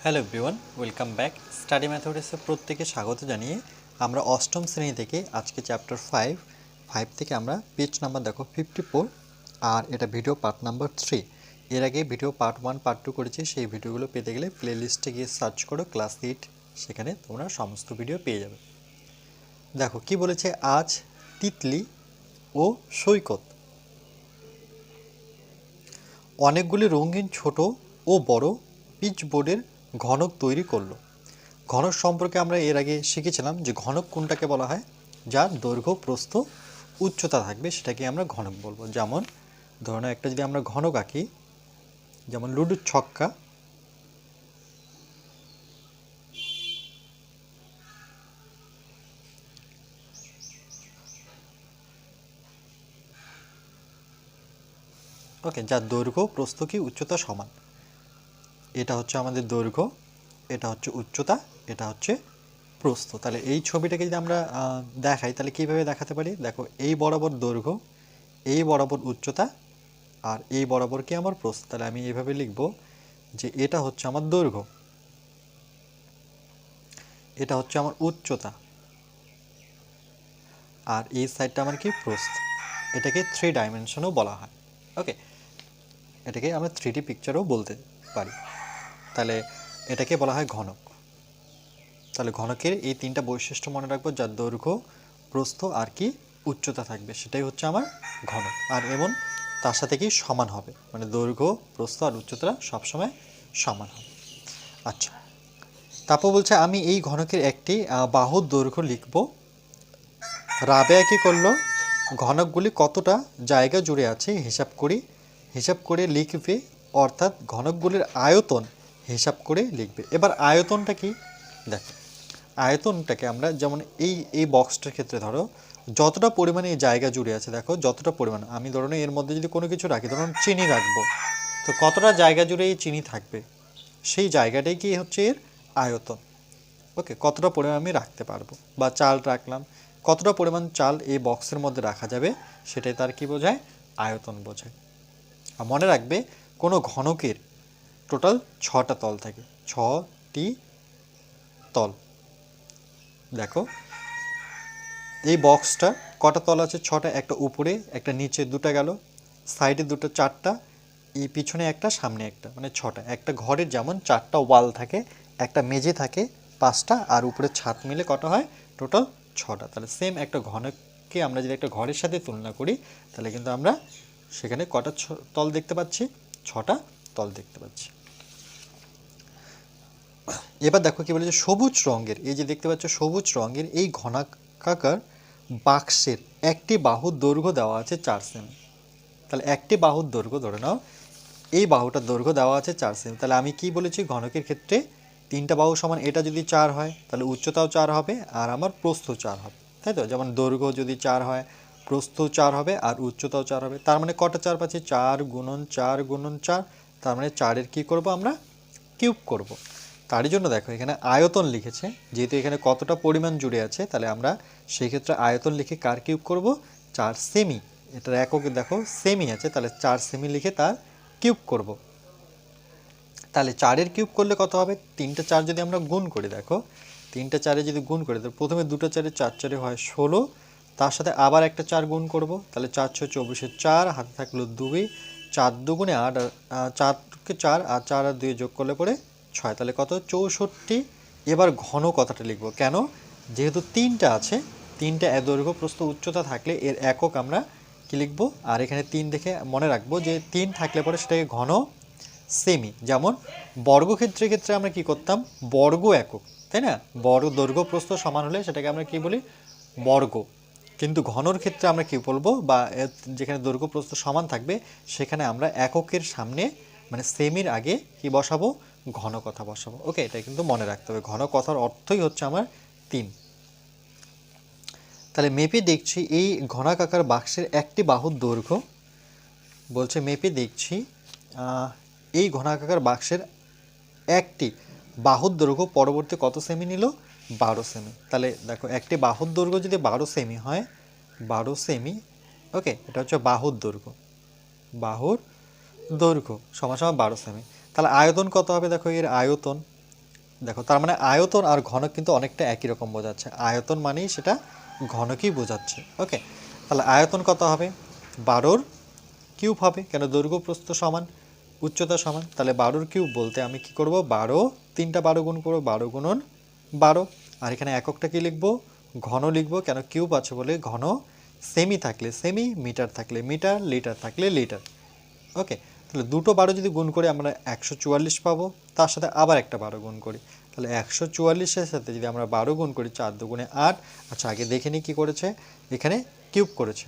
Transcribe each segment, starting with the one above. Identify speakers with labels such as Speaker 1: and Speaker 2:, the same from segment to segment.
Speaker 1: Hello everyone, welcome back. Study ম্যাথমেটিক্সে প্রত্যেকে স্বাগত জানিয়ে আমরা অষ্টম শ্রেণী থেকে আজকে চ্যাপ্টার 5 থেকে আমরা পেজ নাম্বার দেখো 54 আর এটা ভিডিও পার্ট নাম্বার 3। এর আগে ভিডিও পার্ট 1 পার্ট 2 করেছি, সেই ভিডিওগুলো পেতে গেলে প্লে লিস্টে গিয়ে সার্চ করো ক্লাস 8, সেখানে তোমরা সমস্ত ভিডিও পেয়ে যাবে। দেখো কি বলেছে, আজ তিতলি ও সৈকত অনেকগুলি রঙিন ছোট ও বড় পিচবোর্ডের ঘনক তৈরি করলো। ঘনক সম্পর্কে আমরা এর আগে শিখেছিলাম যে ঘনক কোনটাকে বলা হয়, যার দৈর্ঘ্য প্রস্থ উচ্চতা থাকবে সেটাকে আমরা ঘনক বলবো। যেমন ধরুন একটা যদি আমরা ঘনক আঁকি, যেমন লুডোর ছক্কা, ওকে, যার দৈর্ঘ্য প্রস্থ কি উচ্চতা সমান। এটা হচ্ছে আমাদের দৈর্ঘ্য, এটা হচ্ছে উচ্চতা, এটা হচ্ছে প্রস্থ। তাহলে এই ছবিটাকে যদি আমরা দেখাই তাহলে কীভাবে দেখাতে পারি, দেখো এই বরাবর দৈর্ঘ্য, এই বরাবর উচ্চতা, আর এই বরাবর কি আমার প্রস্থ। তাহলে আমি এইভাবে লিখব যে এটা হচ্ছে আমার দৈর্ঘ্য, এটা হচ্ছে আমার উচ্চতা, আর এই সাইডটা আমার কি প্রস্থ। এটাকে 3 ডাইমেনশনও বলা হয়। ওকে, এটাকে আমরা 3D পিকচারও বলতে পারি। তাহলে এটাকে বলা হয় ঘনক। তাহলে ঘনকের এই 3টা বৈশিষ্ট্য মনে রাখবো, যার দৈর্ঘ্য প্রস্থ আর কি উচ্চতা থাকবে, সেটাই হচ্ছে আমার ঘনক। আর এবং তার সাথে কি সমান হবে, মানে দৈর্ঘ্য প্রস্থ আর উচ্চতা সবসময় সমান হবে। আচ্ছা, তারপর বলছে আমি এই ঘনকের একটি বাহুর দৈর্ঘ্য লিখব। রাবেয়া কি করলো, ঘনকগুলি কতটা জায়গা জুড়ে আছে হিসাব করে লিখবে, অর্থাৎ ঘনকগুলির আয়তন হিসাব করে লিখবে। এবার আয়তনটা কি, দেখো আয়তনটাকে আমরা যেমন এই বক্সটার ক্ষেত্রে ধরো যতটা পরিমাণে এই জায়গা জুড়ে আছে, দেখো যতটা পরিমাণ, আমি ধরুন এর মধ্যে যদি কোনো কিছু রাখি, ধরুন চিনি রাখবো, তো কতটা জায়গা জুড়ে এই চিনি থাকবে, সেই জায়গাটাই কি হচ্ছে এর আয়তন। ওকে, কতটা পরিমাণ আমি রাখতে পারবো। বা চাল রাখলাম, কতটা পরিমাণ চাল এই বক্সের মধ্যে রাখা যাবে, সেটাই তার কি বোঝায়, আয়তন বোঝায়। আর মনে রাখবে কোনো ঘনকের টোটাল 6টা তল থাকে, 6টি তল। দেখো এই বক্সটা কটা তল আছে, 6টা, একটা উপরে একটা নিচে, 2টা গেল, সাইডে 2টা, 4টা, এই পিছনে একটা, সামনে একটা, মানে 6টা। একটা ঘরের যেমন 4টা ওয়াল থাকে, একটা মেঝে থাকে 5টা, আর উপরে ছাদ মিলে কটা হয়, টোটাল 6টা। তাহলে সেম একটা ঘনককে আমরা যদি একটা ঘরের সাথে তুলনা করি, তাহলে কিন্তু আমরা সেখানে কটা তল দেখতে পাচ্ছি, 6টা তল দেখতে পাচ্ছি। এবার দেখো কি বলেছে, সবুজ রঙের, এই যে দেখতে পাচ্ছ সবুজ রঙের এই ঘনাকার বাক্সের একটি বাহুর দৈর্ঘ্য দেওয়া আছে 4 সেমি। তাহলে একটি বাহুর দৈর্ঘ্য ধরে নাও, এই বাহুটার দৈর্ঘ্য দেওয়া আছে 4 সেমি। তাহলে আমি কি বলেছি, ঘনকের ক্ষেত্রে 3টা বাহু সমান, এটা যদি 4 হয় তাহলে উচ্চতাও 4 হবে আর আমার প্রস্থ 4 হবে, তাই তো। যেমন দৈর্ঘ্য যদি 4 হয়, প্রস্থ 4 হবে আর উচ্চতাও 4 হবে। তার মানে কটা 4 পাচ্ছি, 4 গুণন 4 গুণন 4, তার মানে 4-এর কী করবো আমরা, কিউব করব। তারই জন্য দেখো এখানে আয়তন লিখেছে, যেহেতু এখানে কতটা পরিমাণ জুড়ে আছে, তাহলে আমরা সেই ক্ষেত্রে আয়তন লিখে কার কিউব করব, 4 সেমি। এটার এককে দেখো সেমি আছে, তাহলে 4 সেমি লিখে তার কিউব করব। তাহলে 4-এর কিউব করলে কত হবে, 3টা 4 যদি আমরা গুণ করি, দেখো 3টা 4-এ যদি গুণ করি, তো প্রথমে 2টা 4-এ 4 4-এ হয় 16, তার সাথে আবার একটা 4 গুণ করব, তাহলে 4 6 24-এ 4, হাতে থাকলো 2, 4 2 8, 4কে 4 আর 4 আর 2 যোগ করলে পরে 6, তাহলে কত, 64। এবার ঘন কথাটা লিখব, কেন, যেহেতু 3টা আছে, 3টা দৈর্ঘ্য প্রস্থ উচ্চতা থাকলে এর একক আমরা কি লিখব, আর এখানে 3 দেখে মনে রাখবো যে 3 থাকলে পরে সেটাকে ঘন সেমি। যেমন বর্গক্ষেত্রের ক্ষেত্রে আমরা কি করতাম, বর্গ একক, তাই না, বর্গ দৈর্ঘ্য প্রস্থ সমান হলে সেটাকে আমরা কি বলি, বর্গ। কিন্তু ঘনর ক্ষেত্রে আমরা কি বলবো, বা যেখানে দৈর্ঘ্য প্রস্থ সমান থাকবে সেখানে আমরা এককের সামনে মানে সেমির আগে কি বসাবো, ঘন কথা বসাবো। ওকে, এটা কিন্তু মনে রাখতে হবে, ঘন কথার অর্থই হচ্ছে আমার 3। তাহলে মেপে দেখছি এই ঘনাকাকার বাক্সের একটি বাহুর দৈর্ঘ্য, বলছে মেপে দেখছি এই ঘনাকাকার বাক্সের একটি বাহুর দৈর্ঘ্য পরবর্তী কত সেমি নিল, 12 সেমি। তাহলে দেখো একটি বাহুর দৈর্ঘ্য যদি 12 সেমি হয়, 12 সেমি, ওকে, এটা হচ্ছে বাহুর দৈর্ঘ্য, বাহুর দৈর্ঘ্য সমান সমান 12 সেমি। তাহলে আয়তন কত হবে, দেখো এর আয়তন দেখো তার মানে আয়তন আর ঘনক কিন্তু অনেকটা একই রকম বোঝাচ্ছে, আয়তন মানেই সেটা ঘনকই বোঝাচ্ছে। ওকে, তাহলে আয়তন কত হবে, 12 কিউব হবে, কেন দৈর্ঘ্য প্রস্থ সমান, উচ্চতা সমান। তাহলে 12 কিউব বলতে আমি কি করব, 12 তিনটা 12 গুণ করবো, 12 গুণন 12। আর এখানে এককটা কি লিখবো, ঘন লিখবো, কেন কিউব আছে বলে ঘন। সেমি থাকলে সেমি, মিটার থাকলে মিটার, লিটার থাকলে লিটার। ওকে, তাহলে দুটো 12 যদি গুণ করে আমরা 144 পাবো, তার সাথে আবার একটা 12 গুণ করি, তাহলে 144-এর সাথে যদি আমরা 12 গুণ করি, 4 দুগুণে 8। আচ্ছা আগে দেখে নিই কী করেছে, এখানে কিউব করেছে।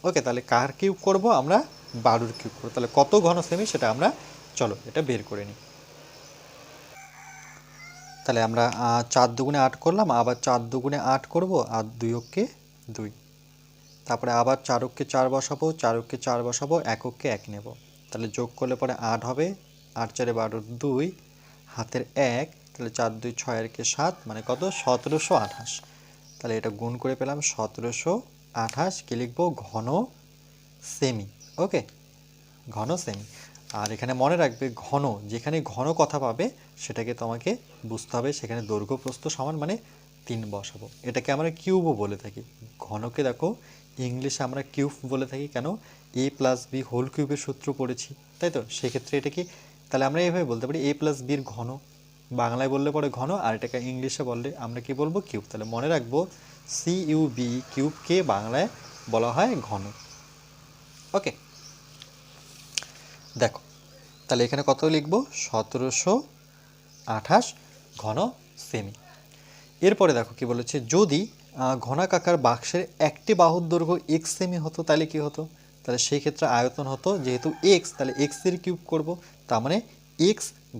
Speaker 1: ওকে, তাহলে কার কিউব করব আমরা, 12-র কিউব করবো। তাহলে কত ঘন সেমি সেটা আমরা, চলো এটা বের করে নিই। তাহলে আমরা 4 দুগুণে 8 করলাম, আবার 4 দুগুণে 8 করব, আর 2 অক্ষে 2, তারপরে আবার 4 অক্ষে 4 বসাবো, 4 অক্ষে 4 বসাবো, 1 অক্ষে 1 নেব। তাহলে যোগ করলে পরে 8 হবে, 8 4 12 2, হাতের 1, তাহলে 4 2 6 আর 7, মানে কত, 1728। তাহলে এটা গুণ করে পেলাম 1728, কি লিখবো, ঘন সেমি। ওকে, ঘন সেমি। আর এখানে মনে রাখবে ঘন, যেখানে ঘন কথা পাবে সেটাকে তোমাকে বুঝতে হবে সেখানে দৈর্ঘ্য প্রস্থ সমান, মানে 3 বসাবো। এটাকে আমরা কিউবও বলে থাকি, ঘনকে দেখো ইংলিশে আমরা কিউব বলে থাকি, কেন a প্লাস বি হোল কিউবের সূত্র পড়েছি, তাই তো, সেক্ষেত্রে এটা কি, তাহলে আমরা এইভাবে বলতে পারি a প্লাস বির ঘন, বাংলায় বললে পরে ঘন, আর এটাকে ইংলিশে বললে আমরা কি বলবো, কিউব। তাহলে মনে রাখবো CUB, কিউবকে বাংলায় বলা হয় ঘন। ওকে, দেখো তাহলে এখানে কত লিখবো, 1728 ঘন সেমি। এরপরে দেখো কি বলেছে, যদি ঘনাকাকার বাক্সের একটি বাহুর দৈর্ঘ্য x সেমি হতো তাহলে কি হতো, তাহলে সেই ক্ষেত্রে আয়তন হতো যেহেতু x, তাহলে x এর কিউব করব, তার মানে x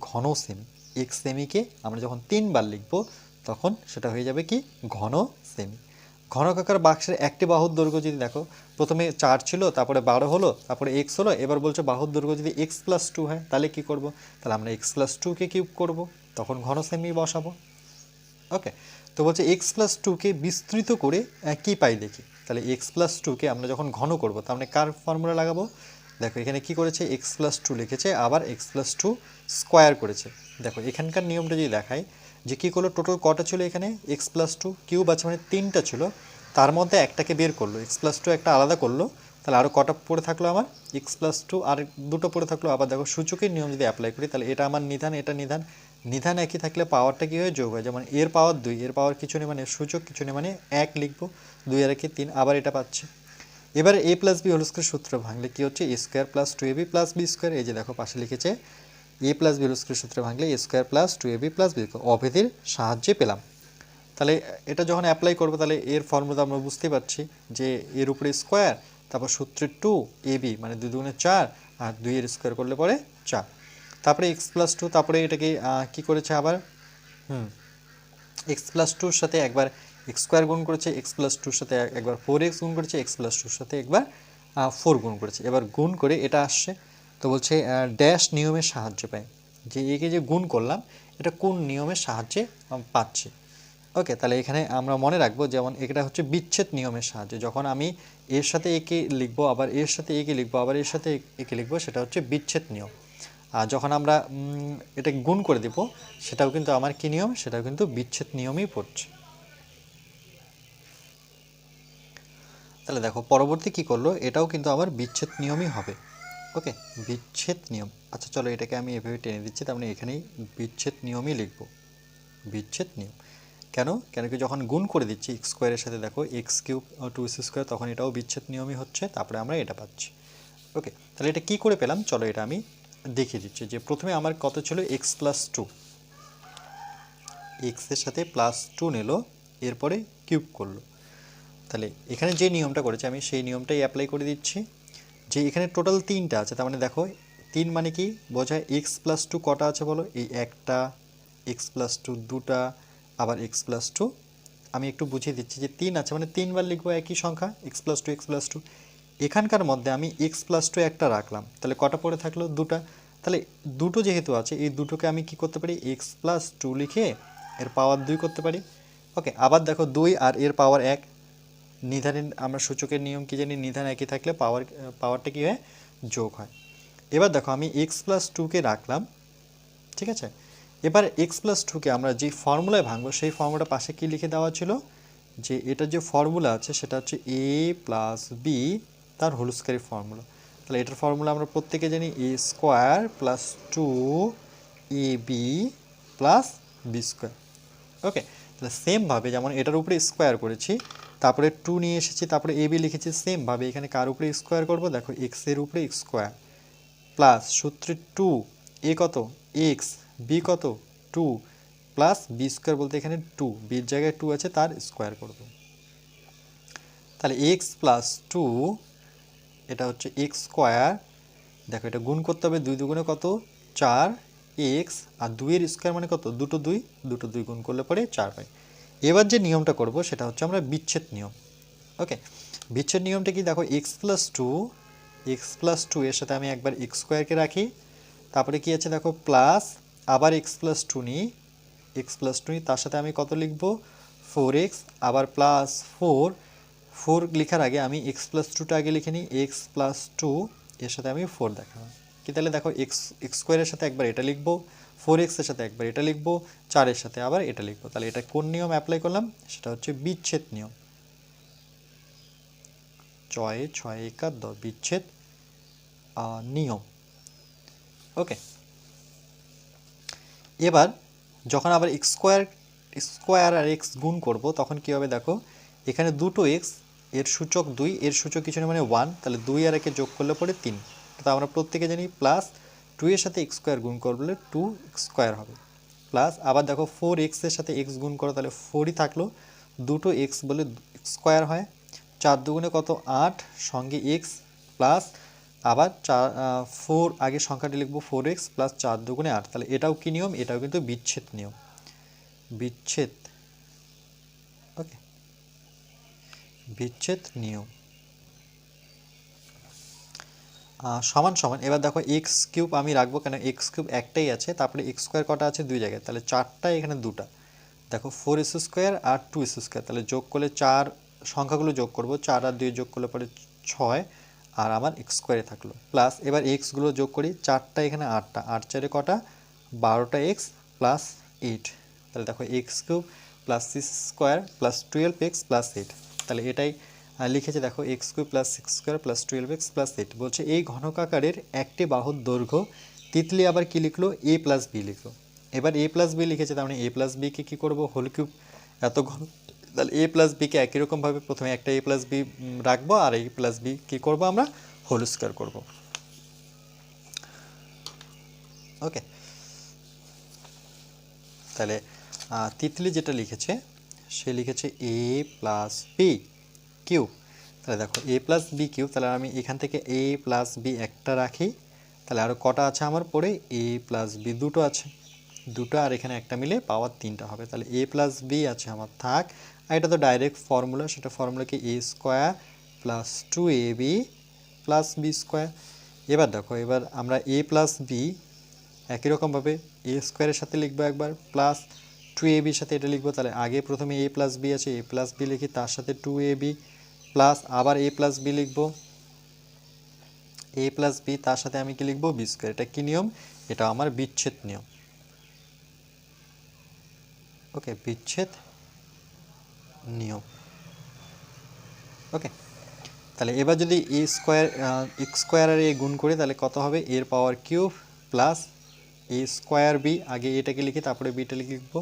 Speaker 1: ঘন সেমি। x সেমিকে আমরা যখন 3 বার লিখবো তখন সেটা হয়ে যাবে কি, ঘন সেমি। ঘনকাকার বাক্সের একটি বাহুর দৈর্ঘ্য যদি দেখো, প্রথমে 4 ছিল, তারপরে 12 হলো, তারপরে x হলো, এবার বলছে বাহুর দৈর্ঘ্য যদি x প্লাস 2 হয় তাহলে কি করব, তাহলে আমরা x প্লাস 2কে কিউব করব, তখন ঘন সেমি বসাবো। ওকে, তো বলছে এক্স প্লাস টুকে বিস্তৃত করে কি পাই দেখি, তাহলে এক্স প্লাস টুকে আমরা যখন ঘন করবো তার মানে কার ফর্মুলা লাগাবো, দেখো এখানে কি করেছে, এক্স প্লাস টু লিখেছে, আবার এক্স প্লাস টু স্কোয়ার করেছে। দেখো এখানকার নিয়মটা যদি দেখায় যে কী করলো, টোটাল কটা ছিল এখানে, এক্স প্লাস টু কিউব আছে মানে 3টা ছিল, তার মধ্যে একটাকে বের করলো, এক্স প্লাস টু একটা আলাদা করলো, তাহলে আরও কটা পড়ে থাকলো আমার, এক্স প্লাস টু আর দুটো পড়ে থাকলো। আবার দেখো সূচকের নিয়ম যদি অ্যাপ্লাই করি, তাহলে এটা আমার নিধান, এটা নিধান, নিধান একই থাকলে পাওয়ারটা কী হয়, যোগ হয়, যেমন এর পাওয়ার 2, এর পাওয়ার কিছু নেই মানে সূচক কিছু নেই মানে 1 লিখবো, 2 আর 1 3, আবার এটা পাচ্ছি। এবার a plus B whole square সূত্র ভাঙলে কি হচ্ছে, a square plus 2ab plus B square, এই যে দেখো পাশে লিখেছে a plus B whole square সূত্র ভাঙলে a square plus 2ab plus B, অভেদের সাহায্যে পেলাম। তাহলে এটা যখন অ্যাপ্লাই করবো তাহলে এর ফর্মুলা আমরা বুঝতেই পারছি যে এর উপরে স্কোয়ার, তারপর সূত্রে 2ab মানে 2 দুগুণে 4, আর 2 এর স্কোয়ার করলে পরে 4, তারপরে এক্স প্লাস 2, তারপরে এটাকে কি করেছে আবার, এক্স প্লাস টুর সাথে একবার এক্স স্কোয়ার গুণ করেছে, এক্স প্লাস টুর সাথে একবার 4x গুণ করেছে, এক্স প্লাস টুর সাথে একবার 4 গুণ করেছে, এবার গুণ করে এটা আসছে। তো বলছে ড্যাশ নিয়মের সাহায্য পায়, যে একে যে গুণ করলাম এটা কোন নিয়মের সাহায্যে পাচ্ছি। ওকে, তাহলে এখানে আমরা মনে রাখবো, যেমন এটা হচ্ছে বিচ্ছেদ নিয়মের সাহায্যে, যখন আমি এর সাথে একে লিখবো, আবার এর সাথে একে লিখবো, আবার এর সাথে একে লিখবো, সেটা হচ্ছে বিচ্ছেদ নিয়ম। আর যখন আমরা এটা গুণ করে দেব সেটাও কিন্তু আমার কি নিয়ম, সেটাও কিন্তু বিচ্ছেদ নিয়মই পড়ছে। তাহলে দেখো পরবর্তী কি করলো, এটাও কিন্তু আমার বিচ্ছেদ নিয়মই হবে। ওকে, বিচ্ছেদ নিয়ম। আচ্ছা চলো এটাকে আমি এভাবে টেনে দিচ্ছি, তার মানে এখানেই বিচ্ছেদ নিয়মই লিখব, বিচ্ছেদ নিয়ম। কেন, কেন কি যখন গুণ করে দিচ্ছি এক্স স্কোয়ারের সাথে, দেখো এক্স কিউব 2x স্কোয়ার, তখন এটাও বিচ্ছেদ নিয়মই হচ্ছে, তারপরে আমরা এটা পাচ্ছি। ওকে, তাহলে এটা কি করে পেলাম, চলো এটা আমি দেখিয়ে দিচ্ছি। যে প্রথমে আমার কত ছিল, এক্স প্লাস টু, এক্সের সাথে প্লাস 2 নিল, এরপরে কিউব করলো। তাহলে এখানে যে নিয়মটা করেছে আমি সেই নিয়মটাই অ্যাপ্লাই করে দিচ্ছি, যে এখানে টোটাল 3টা আছে, তার মানে দেখো 3 মানে কি বোঝায়, এক্স প্লাস টু কটা আছে বলো, এই একটা, এক্স প্লাস টু দুটা, আবার এক্স প্লাস টু, আমি একটু বুঝিয়ে দিচ্ছি যে 3 আছে মানে 3 বার লিখবো একই সংখ্যা, x plus two x plus two. এখানকার মধ্যে আমি এক্স প্লাস টু একটা রাখলাম, তাহলে কটা পড়ে থাকলো, দুটা। তাহলে দুটো যেহেতু আছে, এই দুটোকে আমি কি করতে পারি, এক্স প্লাস টু লিখে এর পাওয়ার 2 করতে পারি। ওকে, আবার দেখো 2 আর এর পাওয়ার 1, নিধানের আমরা সূচকের নিয়ম কি জানি, নিধান একই থাকলে পাওয়ারটা কি হয়, যোগ হয়। এবার দেখো আমি এক্স প্লাস টুকে রাখলাম, ঠিক আছে, এবার এক্স প্লাস টুকে আমরা যে ফর্মুলায় ভাঙবো সেই ফর্মুলাটা পাশে কি লিখে দেওয়া ছিল, যে এটার যে ফর্মুলা আছে সেটা হচ্ছে এ প্লাস বি তার হোল স্কয়ারের ফর্মুলা। তাহলে এটার ফর্মুলা আমরা প্রত্যেকে জানি এ square plus two A B plus B square. ওকে, তাহলে সেমভাবে যেমন এটার উপরে স্কোয়ার করেছি, তারপরে টু নিয়ে এসেছি, তারপরে এ বি লিখেছি, সেমভাবে এখানে কার উপরে স্কোয়ার করব, দেখো এক্সের উপরে স্কোয়ার প্লাস সূত্রে টু এ কত এক্স, বি কত টু, প্লাস বি স্কোয়ার বলতে এখানে টু, বির জায়গায় টু আছে তার স্কোয়ার করব। তাহলে এক্স প্লাস টু, এটা হচ্ছে এক্স স্কোয়ার, দেখো এটা গুণ করতে হবে, দুই দুগুণে কত চার এক্স, আর দুইয়ের স্কোয়ার মানে কত দুটো দুই, দুটো দুই গুণ করলে পরে চার পাই। এবার যে নিয়মটা করব সেটা হচ্ছে আমরা বিচ্ছেদ নিয়ম। ওকে, বিচ্ছেদ নিয়মটা কি, দেখো এক্স প্লাস টু এর সাথে আমি একবার এক্স স্কোয়ারকে রাখি, তারপরে কি আছে দেখো প্লাস, আবার এক্স প্লাস টু নিই, তার সাথে আমি কত লিখবো ফোর এক্স, আবার প্লাস ফোর, ফোর লেখার আগে আমি এক্স প্লাস টুটা আগে লিখে নিই, এক্স প্লাস টু এর সাথে আমি ফোর দেখাবো কি, তাহলে দেখো এক্স স্কোয়ারের সাথে একবার এটা লিখবো, ফোর এক্সের সাথে একবার এটা লিখবো, চারের সাথে আবার এটা লিখবো। তাহলে এটা কোন নিয়ম অ্যাপ্লাই করলাম, সেটা হচ্ছে বিচ্ছেদ নিয়ম। ছয় ছয় একা দশ, বিচ্ছেদ নিয়ম। ওকে, এবার যখন আবার স্কোয়ার আর এক্স গুণ করব তখন কি হবে, দেখো এখানে দুটো এক্স, এর সূচক দুই, এর সূচক কিছু না মানে ওয়ান, তাহলে দুই আর একে যোগ করলে পরে তিন, তো আমরা প্রত্যেকে জানি প্লাস টু এর সাথে এক্স স্কোয়ার গুণ করলে টু স্কোয়ার হবে, প্লাস আবার দেখো ফোর এক্সের সাথে এক্স গুণ করো তাহলে ফোরই থাকলো, দুটো এক্স বলে স্কোয়ার হয়, চার দুগুণে কত আট, সঙ্গে এক্স প্লাস আবার চার ফোর, আগে সংখ্যাটি লিখবো ফোর এক্স প্লাস চার দুগুণে আট, তাহলে এটাও কি নিয়ম, এটাও কিন্তু বিচ্ছেদ নিয়ম, বিচ্ছেদ। ওকে, বিচ্ছেদ নিয়ম সমান সমান। এবার দেখো এক্স কিউব আমি রাখবো কেন, এক্স কিউব একটাই আছে, তারপরে এক্স স্কোয়ার কটা আছে দুই জায়গায়, তাহলে চারটা এখানে দুটা, দেখো ফোর এস স্কোয়ার আর টু এস স্কোয়ার, তাহলে যোগ করলে চার, সংখ্যাগুলো যোগ করব, চার আর দুই যোগ করলে পরে ছয়, আর আমার এক্স স্কোয়ারে থাকলো, প্লাস এবার এক্সগুলো যোগ করি, চারটা এখানে আটটা, আট চারে কটা বারোটা এক্স প্লাস এইট, তাহলে দেখো x cube plus six square plus twelve x plus eight, তাহলে এটাই লিখেছে দেখো x cube plus six square plus twelve x plus eight. বলছে এই ঘনকাকারের একটি বাহুর দৈর্ঘ্য, তিতলি আবার কি লিখলো এ প্লাস বি লিখলো, এবার এ প্লাস বি লিখেছে, তার মানে এ প্লাস বিকে কী করবো হোল কিউব, এত ঘন, তাহলে এ প্লাস বিকে একই রকমভাবে প্রথমে একটা এ প্লাস বি রাখবো, আর এ প্লাস বি কী করবো আমরা হোল স্কোয়ার করবো। ওকে, তাহলে তিতলি যেটা লিখেছে সে লিখেছে এ প্লাস বি কিউব, তাহলে দেখো এ প্লাস বি কিউব, তাহলে আমি এখান থেকে এ প্লাস বি একটা রাখি, তাহলে আরও কটা আছে আমার পরে এ প্লাস বি দুটো আছে, দুটো আর এখানে একটা মিলে পাওয়ার তিনটা হবে, তাহলে এ প্লাস বি আছে আমার থাক, আর এটা তো ডাইরেক্ট ফর্মুলা, সেটা ফর্মুলা কি এ square plus two A B plus B square. এবার দেখো এবার আমরা এ প্লাস বি একই রকমভাবে এ স্কোয়ারের সাথে লিখবো একবার, প্লাস টু এ বির সাথে এটা লিখবো, তাহলে আগে প্রথমে এ প্লাস বি আছে, এ প্লাস বি লিখি, তার সাথে টু এ বি প্লাস আবার এ প্লাস বি লিখবো, এ প্লাস বি তার সাথে আমি কি লিখবো বি স্কোয়ার। এটা কি নিয়ম, এটা আমার বিচ্ছেদ নিয়ম। ওকে, বিচ্ছেদ নিয়ম। ওকে, তাহলে এবার যদি এ স্কোয়ার এক্স স্কোয়ার আর এ গুণ করি তাহলে কত হবে, এর পাওয়ার কিউব প্লাস এ স্কোয়ার বি, আগে এটাকে লিখি তারপরে বিটা লিখবো,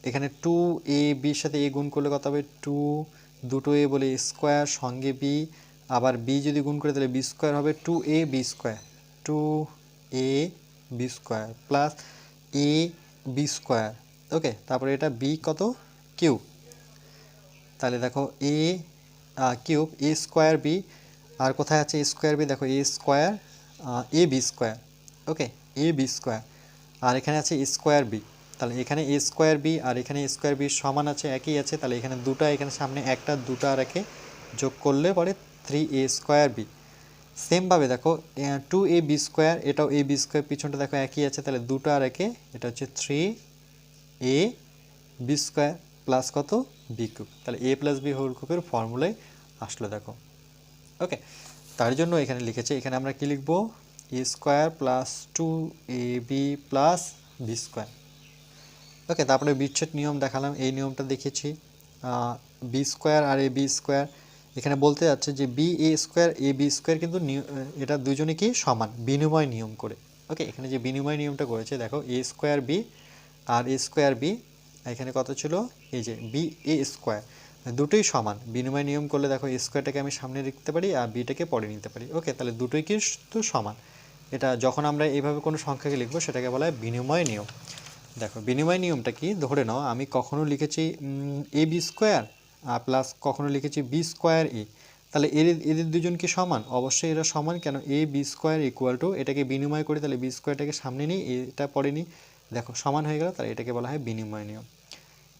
Speaker 1: এখানে টু এ বির সাথে এ গুণ করলে কত হবে টু, দুটো এ বলে স্কোয়ার সঙ্গে বি, আবার বি যদি গুণ করে তাহলে বি স্কোয়ার হবে two A B square, two A B square plus A B square. ওকে, তারপরে এটা বি কত কিউব, তাহলে দেখো A cube A square B, আর কোথায় আছে এ স্কোয়ার বি, দেখো এ স্কোয়ার এ বি স্কোয়ার। ওকে, এ বি স্কোয়ার, আর এখানে আছে স্কোয়ার বি, তাহলে এখানে এ স্কোয়ার বি আর এখানে স্কোয়ার বি সমান আছে, একই আছে, তাহলে এখানে দুটা, এখানে সামনে একটা, দুটা আর একে যোগ করলে পরে থ্রি এ স্কোয়ার বি। সেমভাবে দেখো টু এ বি স্কোয়ার, এটাও এ বি স্কোয়ার, পিছনটা দেখো একই আছে, তাহলে দুটো আর একে এটা হচ্ছে three A B square plus কত বি কিউব, তাহলে এ প্লাস বি হোল কিউবের ফর্মুলায় আসলো দেখো। ওকে, তার জন্য এখানে লিখেছে, এখানে আমরা কি লিখবো এ square plus two A B plus B square. ওকে, তারপরে বিচ্ছেদ নিয়ম দেখালাম, এই নিয়মটা দেখিয়েছি। বি স্কোয়ার আর এ বি স্কোয়ার, এখানে বলতে যাচ্ছে যে B A square A B square কিন্তু এটা দুজনে কি সমান বিনিময় নিয়ম করে। ওকে, এখানে যে বিনিময় নিয়মটা করেছে দেখো, এ স্কোয়ার বি আর এ স্কোয়ার বি, এখানে কত ছিল, এই যে বি এ স্কোয়ার, দুটোই সমান বিনিময় নিয়ম করলে দেখো এ স্কোয়ারটাকে আমি সামনে লিখতে পারি আর বিটাকে পরে নিতে পারি। ওকে, তাহলে দুটোই কিন্তু সমান। এটা যখন আমরা এইভাবে কোনো সংখ্যাকে লিখবো সেটাকে বলা হয় বিনিময় নিয়ম। দেখো বিনিময় নিয়মটা কি, ধরে নাও আমি কখনো লিখেছি এ বি স্কোয়ার প্লাস কখনো লিখেছি বি স্কোয়ার এ, তাহলে এদের দুজন কি সমান? অবশ্যই এরা সমান। কেন, এ বি স্কোয়ার ইকুয়াল টু, এটাকে বিনিময় করি তাহলে বি স্কোয়ারটাকে সামনে নিই, এটা পরে নিই, দেখো সমান হয়ে গেল, তাহলে এটাকে বলা হয় বিনিময় নিয়ম।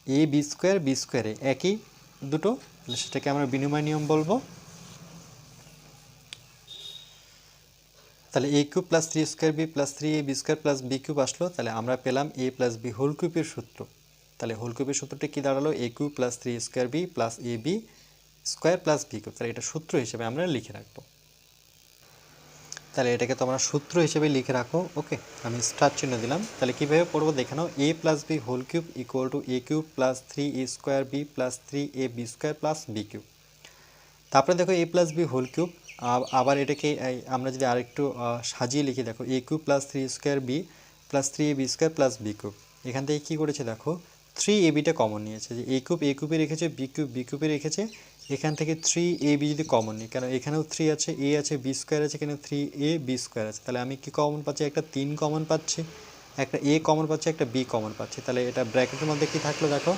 Speaker 1: এ বি স্কোয়ার এ একই দুটো, তাহলে সেটাকে আমরা বিনিময় নিয়ম বলবো। তাহলে A cube plus three square B plus three A B square plus B cube আসলো, তাহলে আমরা পেলাম এ প্লাস বি হোল কিউবের সূত্র। তাহলে হোল কিউবের সূত্রটা কী দাঁড়ালো, A cube plus three square B plus A B square plus B cube. তাহলে এটা সূত্র হিসেবে আমরা লিখে রাখবো। তাহলে এটাকে তোমরা সূত্র হিসেবে লিখে রাখো। ওকে, আমি স্টার চিহ্ন দিলাম। তাহলে কীভাবে পড়বো দেখে নাও, A plus B whole cube equal to A cube plus three A square B plus three A B square plus B cube. তারপরে দেখো A plus B whole cube, আবার এটাকে আমরা যদি আরেকটু সাজিয়ে লিখি, দেখো A cube plus three square B plus three A B square plus B cube. এখান থেকে কী করেছে দেখো, থ্রি এ বিটা কমন নিয়েছে, যে এ কিউবে রেখেছে, বি কিউবে রেখেছে, এখান থেকে থ্রি এ বি যদি কমন নিই, কেন এখানেও থ্রি আছে, এ আছে, বি স্কোয়ার আছে, এখানে থ্রি এ বি স্কোয়ার আছে, তাহলে আমি কি কমন পাচ্ছি, একটা তিন কমন পাচ্ছি, একটা এ কমন পাচ্ছি, একটা বি কমন পাচ্ছি। তাহলে এটা ব্র্যাকেটের মধ্যে কি থাকলো দেখো,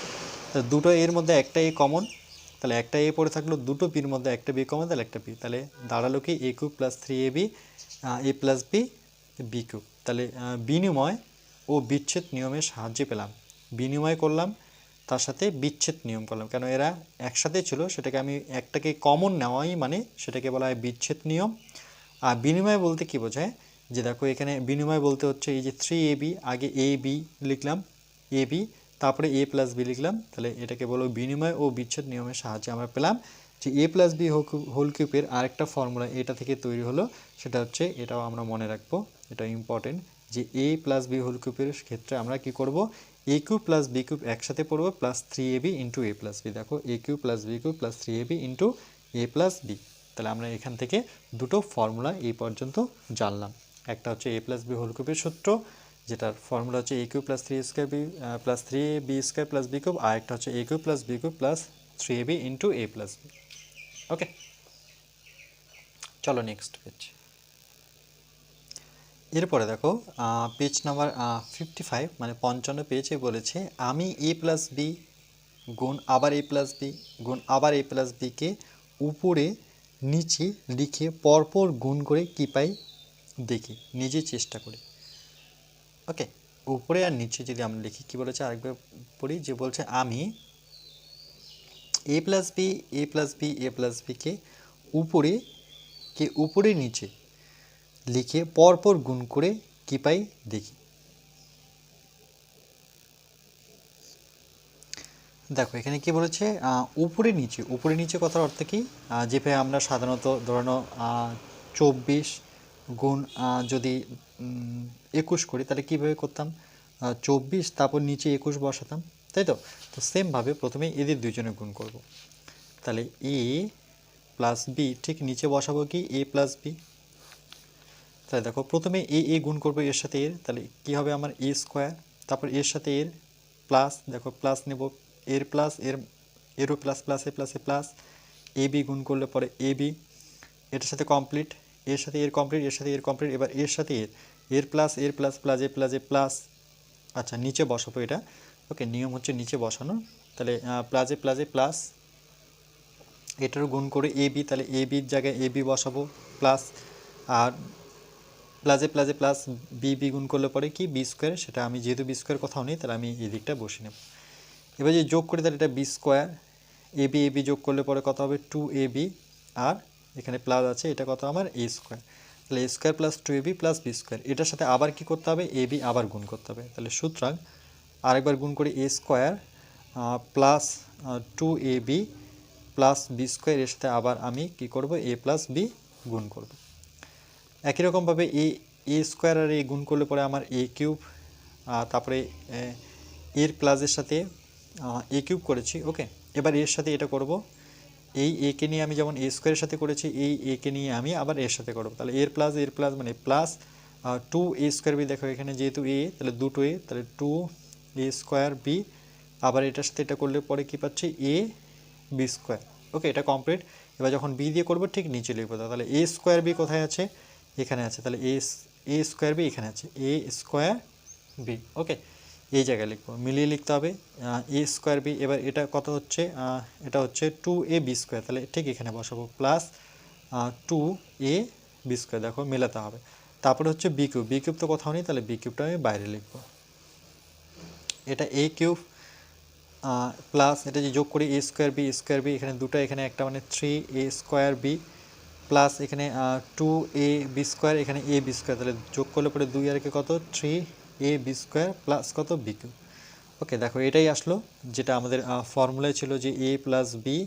Speaker 1: দুটো এর মধ্যে একটা এ কমন, তাহলে একটা এ পড়ে থাকলো, দুটো বির মধ্যে একটা বি কমন, তাহলে একটা বি, তাহলে দাঁড়ালো কি এ cube plus three A B A plus B B cube. তাহলে বিনিময় ও বিচ্ছেদ নিয়মের সাহায্যে পেলাম, বিনিময় করলাম তার সাথে বিচ্ছেদ নিয়ম করলাম, কেন এরা একসাথে ছিল, সেটাকে আমি একটাকে কমন নেওয়াই মানে সেটাকে বলা হয় বিচ্ছেদ নিয়ম। আর বিনিময় বলতে কি বোঝায়, যে দেখো এখানে বিনিময় বলতে হচ্ছে এই যে থ্রি এ বি, আগে এ বি লিখলাম, এ বি তারপরে এ প্লাস বি লিখলাম, তাহলে এটাকে বলো বিনিময় ও বিচ্ছেদ নিয়মের সাহায্যে আমরা পেলাম যে এ প্লাস বি হোল কিউবের আরেকটা ফর্মুলা এটা থেকে তৈরি হলো, সেটা হচ্ছে, এটাও আমরা মনে রাখবো, এটা ইম্পর্টেন্ট, যে এ প্লাস বি হোল কিউবের ক্ষেত্রে আমরা কি করব, A cube plus B cube একসাথে পড়বো plus three A B into A plus B. দেখো A cube plus B cube plus three A B into A plus B. তাহলে আমরা এখান থেকে দুটো ফর্মুলা এই পর্যন্ত জানলাম। একটা হচ্ছে এ প্লাস বি হোল কিউবের সূত্র, যেটার ফর্মুলা হচ্ছে A cube plus three square B plus three A B square plus B cube, আর একটা হচ্ছে A cube plus B cube plus three A B into A plus B. Okay, চলো next page. এরপরে দেখো page number 55, মানে 55 পেজে বলেছে, আমি এ প্লাস বি গুণ আবার এ প্লাস বি গুণ আবার এ প্লাস বিকে উপরে নিচে লিখে পরপর গুণ করে কী পাই দেখি, নিজে চেষ্টা করি। ওকে, উপরে আর নিচে যদি আমরা লিখি, কী বলেছে আরেকবার পড়ি, যে বলছে আমি এ plus B A plus B A plus বিকে উপরে নিচে লিখে পরপর গুণ করে কী পাই দেখি। দেখো এখানে কি বলেছে, উপরে নিচে কথার অর্থ কি, যেভাবে আমরা সাধারণত ধরানো 24 গুণ যদি 21 করি, তাহলে কীভাবে করতাম, 24 তারপর নিচে 21 বসাতাম, তাই তো। তো সেমভাবে প্রথমে এদের দুইজনে গুণ করব, তাহলে এ প্লাস বি, ঠিক নিচে বসাবো কি এ প্লাস বি। তাহলে দেখো প্রথমে এ গুণ করবো এর সাথে এর, তাহলে কি হবে আমার এ স্কোয়ার, তারপর এর সাথে এর প্লাস, দেখো প্লাস নেব, এর প্লাস এরও প্লাস প্লাসে প্লাসে প্লাস, এ বি গুণ করলে পরে এ বি, এটার সাথে কমপ্লিট, এর সাথে এর কমপ্লিট, এর সাথে এর কমপ্লিট, এবার এর সাথে এর প্লাস প্লাস এ প্লাস। আচ্ছা নিচে বসাবো এটা। ওকে, নিয়ম হচ্ছে নিচে বসানো। তাহলে প্লাসে প্লাস, এটারও গুণ করে এ বি, তাহলে এ বির জায়গায় এ বি বসাবো প্লাস, আর প্লাসে প্লাস বি গুণ করলে পরে কি বি স্কোয়ার, সেটা আমি যেহেতু বি স্কোয়ার কোথাও নেই, তাহলে আমি এই দিকটা বসে নেব। এবার যদি যোগ করি, তাহলে এটা বি স্কোয়ার, এ বি যোগ করলে পরে কত হবে টু এ বি, আর এখানে প্লাস আছে, এটা কত আমার এ স্কোয়ার, তাহলে এ square plus two A B plus B square. এটার সাথে আবার কি করতে হবে, এ বি আবার গুণ করতে হবে, তাহলে সুতরাং আরেকবার গুণ করি এ square plus two A B plus B square, এর সাথে আবার আমি কি করব, এ প্লাস বি গুণ করব। একই রকমভাবে এ স্কোয়ার আর এ গুণ করলে পরে আমার এ কিউব, তারপরে এর প্লাসের সাথে এ কিউব করেছি, ওকে। এবার এর সাথে এটা করব, এই এ কে নিয়ে আমি যেমন এ স্কোয়ারের সাথে করেছি, এই এ কে নিয়ে আমি আবার এর সাথে করব। তাহলে এর প্লাস মানে প্লাস 2a² দেখো এখানে যেহেতু এ, তাহলে দুটো এ, তাহলে 2a²b। আবার এটার সাথে এটা করলে পরে কি পাচ্ছি, ab²। ওকে, এটা কমপ্লিট। এবার যখন বি দিয়ে করবো ঠিক নিচে লিখবো, তাহলে a²b কোথায় আছে, এখানে আছে। তাহলে a²b এখানে আছে, a²b। ওকে, এই জায়গায় লিখবো, মিলিয়ে লিখতে হবে a²b। এবার এটা কত হচ্ছে, এটা হচ্ছে 2ab², তাহলে ঠিক এখানে বসাবো প্লাস 2ab², দেখো মেলাতে হবে। তারপরে হচ্ছে বি কিউব তো কোথাও নেই, তাহলে বি কিউবটা আমি বাইরে লিখবো। এটা a³ প্লাস এটা যে যোগ করি a²b এখানে দুটো, এখানে একটা মানে 3a²b প্লাস এখানে 2ab², এখানে ab², তাহলে যোগ করলে পরে 2 আর কি কত 3ab² প্লাস কত b কিউব। ওকে, দেখো এটাই আসলো যেটা আমাদের ফর্মুলায় ছিল, যে a প্লাস বি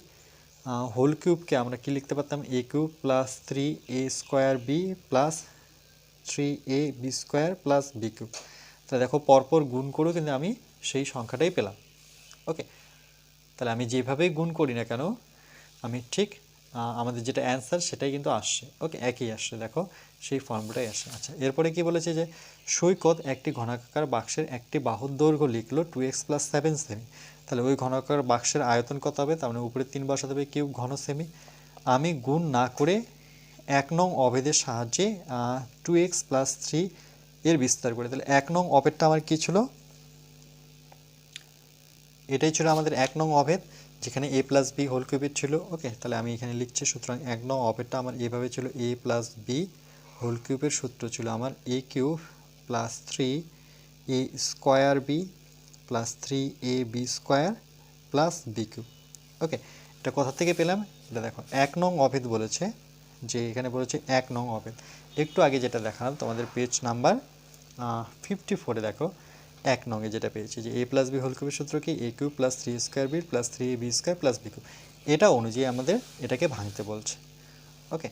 Speaker 1: হোল কিউবকে আমরা কি লিখতে পারতাম, a³ plus 3a² plus 3ab² plus b cube. তাহলে দেখো পরপর গুণ করেও কিন্তু আমি সেই সংখ্যাটাই পেলাম। ওকে, তাহলে আমি যেভাবেই গুণ করি না কেন আমি ঠিক আমাদের যেটা অ্যান্সার সেটাই কিন্তু আসছে। ওকে, একই আসছে, দেখো সেই ফর্মুলাটাই আসে। আচ্ছা, এরপরে কি বলেছে, যে সৈকত একটি ঘনাকার বাক্সের একটি বাহুর দৈর্ঘ্য লিখলো 2x + 7 সেমি। তাহলে ওই ঘনাকার বাক্সের আয়তন কত হবে, তার মানে উপরে 3 বসাতে হবে, কিউব ঘন সেমি। আমি গুণ না করে 1 নং অভেদের সাহায্যে 2x + 3 এর বিস্তার করে। তাহলে 1 নং অভেদটা আমার কি ছিল, এটাই ছিল আমাদের 1 নং অভেদ, যেখানে a + b হোল কিউবের ছিল। ওকে, তাহলে আমি এখানে লিখছি, সুতরাং 1 নং অভেদটা আমার এইভাবে ছিল, a + b হোল কিউবের সূত্র ছিল আমার a³ + 3a² b + 3ab² + b cube. ওকে, এটা কোথা থেকে পেলাম, এটা দেখো 1 নং অভেদ বলেছে, যে এখানে বলেছে 1 নং অভেদ। একটু আগে যেটা দেখালাম তোমাদের পেজ নাম্বার 54-এ দেখো 1 নংয়ে যেটা পেয়েছি, যে a + b হোল কিউবের সূত্র কি, a³ + 3a² b + 3ab² + b cube. এটা অনুযায়ী আমাদের এটাকে ভাঙতে বলছে। ওকে,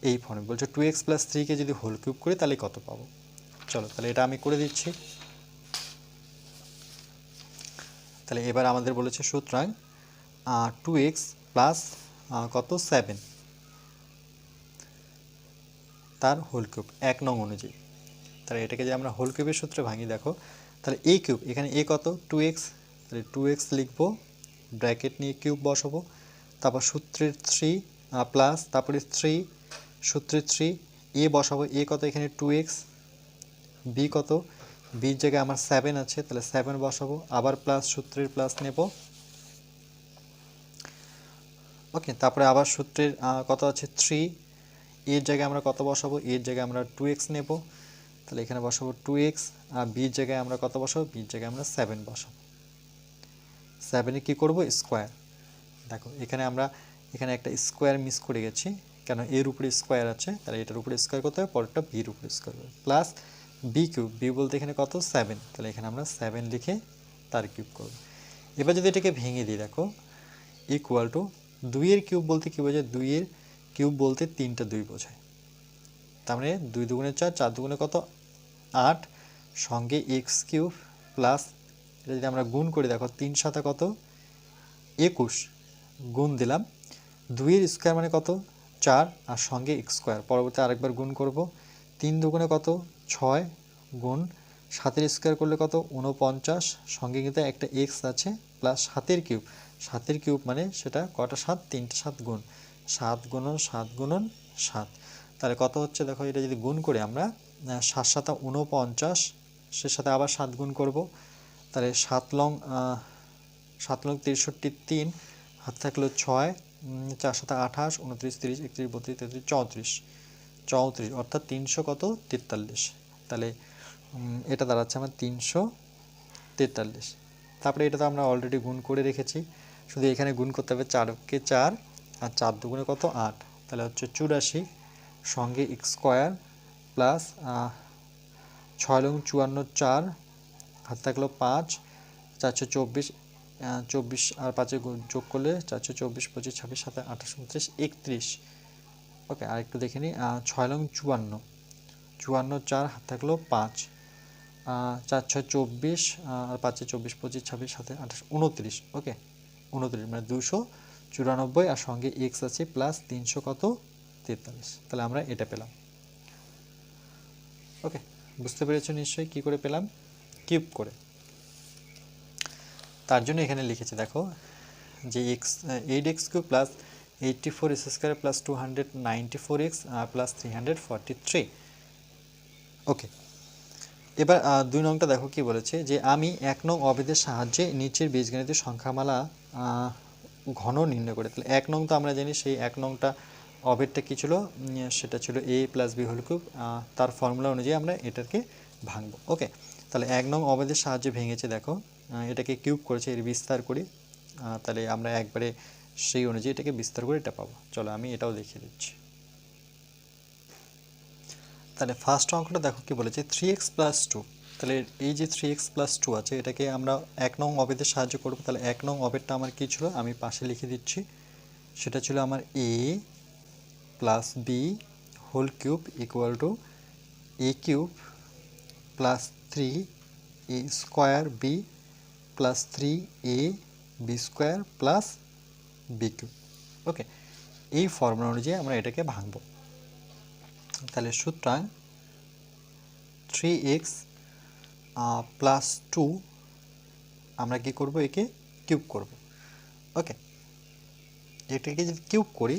Speaker 1: এই ফর্মে বলছে 2x + 3 যদি হোল কিউব করি তাহলে কত পাবো। চলো তাহলে এটা আমি করে দিচ্ছি। তাহলে এবার আমাদের বলেছে সুতরাং 2x প্লাস কত 7 তার হোল কিউব 1 নং অনুযায়ী। তাহলে এটাকে যে আমরা হোল কিউবের সূত্রে ভাঙি, দেখো তাহলে a³ এখানে a কত 2x, তাহলে 2x লিখবো, ব্র্যাকেট নিয়ে কিউব বসাবো, তারপর সূত্রের 3 প্লাস তারপরে 3 সূত্রের 3 a বসাবো, a কত এখানে 2x, b কত, bর জায়গায় আমার 7 আছে, তাহলে 7 বসাবো, আবার প্লাস সূত্রের প্লাস নেব। ওকে, তারপরে আবার সূত্রের কত আছে 3, এর জায়গায় আমরা কত বসাবো, এর জায়গায় আমরা 2x নেব, তাহলে এখানে বসাবো 2x, আর বির জায়গায় আমরা কত বসাবো, বির জায়গায় আমরা 7 বসাবো। 7 এ কী করবো, স্কোয়ার। দেখো এখানে আমরা এখানে একটা স্কোয়ার মিস করে গেছি, কেন এর উপরে স্কোয়ার আছে, তাহলে এটার উপরে স্কোয়ার করতে হবে, পরেরটা বির উপরে স্কোয়ার করবে, প্লাস b কিউব, বি বলতে এখানে কত 7, তাহলে এখানে আমরা 7 লিখে তার কিউব করব। এবার যদি এটাকে ভেঙে দিই, দেখো ইকুয়াল টু 2 এর কিউব বলতে কী বোঝায়, 2 এর কিউব বলতে 3টা 2 বোঝায়। তার মানে 2 দুগুণে 4, 4 দুগুণে কত 8, সঙ্গে x³ প্লাস এটা যদি আমরা গুণ করি, দেখো 3 7 কত 21, গুণ দিলাম 2 এর স্কোয়ার মানে কত 4, আর সঙ্গে x², পরবর্তী আরেকবার গুণ করব, 3 দুগুণে কত 6, গুণ 7 এর স্কোয়ার করলে কত 49, সঙ্গে কিন্তু একটা x আছে, প্লাস 7 এর কিউব, 7 এর কিউব মানে সেটা কটা 7, 3টে 7 গুণ 7 গুণন 7 গুণন 7, তাহলে কত হচ্ছে, দেখো এটা যদি গুণ করি আমরা 7 7 49, সে সাথে আবার 7 গুণ করব, তাহলে 7 লং 63, 3 হাত থাকলো 6, 4 7 28, 29 30 31 32 33 34, 34 অর্থাৎ 300 কত 43, তাহলে এটা দাঁড়াচ্ছে আমার 343। তারপরে এটা তো আমরা অলরেডি গুণ করে রেখেছি, শুধু এখানে গুণ করতে হবে, 4কে 4 আর 4 দুগুণে কত 8, তাহলে হচ্ছে 84, সঙ্গে x² প্লাস 6 লং 54 4 হাত থাকলো 5, 424, 24 আর 5 যোগ করলে 424 25 26 27 28 29 31। ওকে, আরেকটু দেখে নিই, 6 লং 54 54 4 হাত থাকলো 5, 4 6 24 আর 5 24 25 26 27 28 29, ওকে 29 মানে 294 আর সঙ্গে এক্স আছে প্লাস 300 কত 43, তাহলে আমরা এটা পেলাম। ওকে, বুঝতে পেরেছো নিশ্চয়ই কী করে পেলাম, কিউব করে। তার জন্য এখানে লিখেছি দেখো যে x 8x³ plus 84 plus 294x plus 343। ওকে, এবার 2 নংটা দেখো কি বলেছে যে আমি 1 নং অবেদের সাহায্যে নিচের বীজগণিতের সংখ্যামালা ঘন নির্ণয় করে। তাহলে 1 নং তো আমরা জানি, সেই 1 নংটা অবেদটা কী ছিল, সেটা ছিল a plus B whole cube. তার ফর্মুলা অনুযায়ী আমরা এটাকে ভাঙবো। ওকে, তাহলে 1 নং অবেদের সাহায্যে ভেঙেছে দেখো, এটাকে কিউব করেছে, এর বিস্তার করি, তাহলে আমরা একবারে সেই অনুযায়ী এটাকে বিস্তার করে এটা পাবো। চলো আমি এটাও দেখিয়ে দিচ্ছি। তাহলে ফার্স্ট অঙ্কটা দেখো কি বলেছে 3x প্লাস 2। তাহলে এই যে 3x প্লাস 2 আছে এটাকে আমরা 1 নং অবেদের সাহায্য করব। তাহলে 1 নং অবেদটা আমার কী ছিল আমি পাশে লিখে দিচ্ছি, সেটা ছিল আমার a plus B whole cube equal to a cube plus 3a square B plus 3a B square plus B cube. Okay, এই ফর্মুলা অনুযায়ী আমরা এটাকে ভাঙব। তাহলে সুতরাং 3x প্লাস 2 আমরা কি করব, একে কিউব করব। ওকে, এটাকে যদি কিউব করি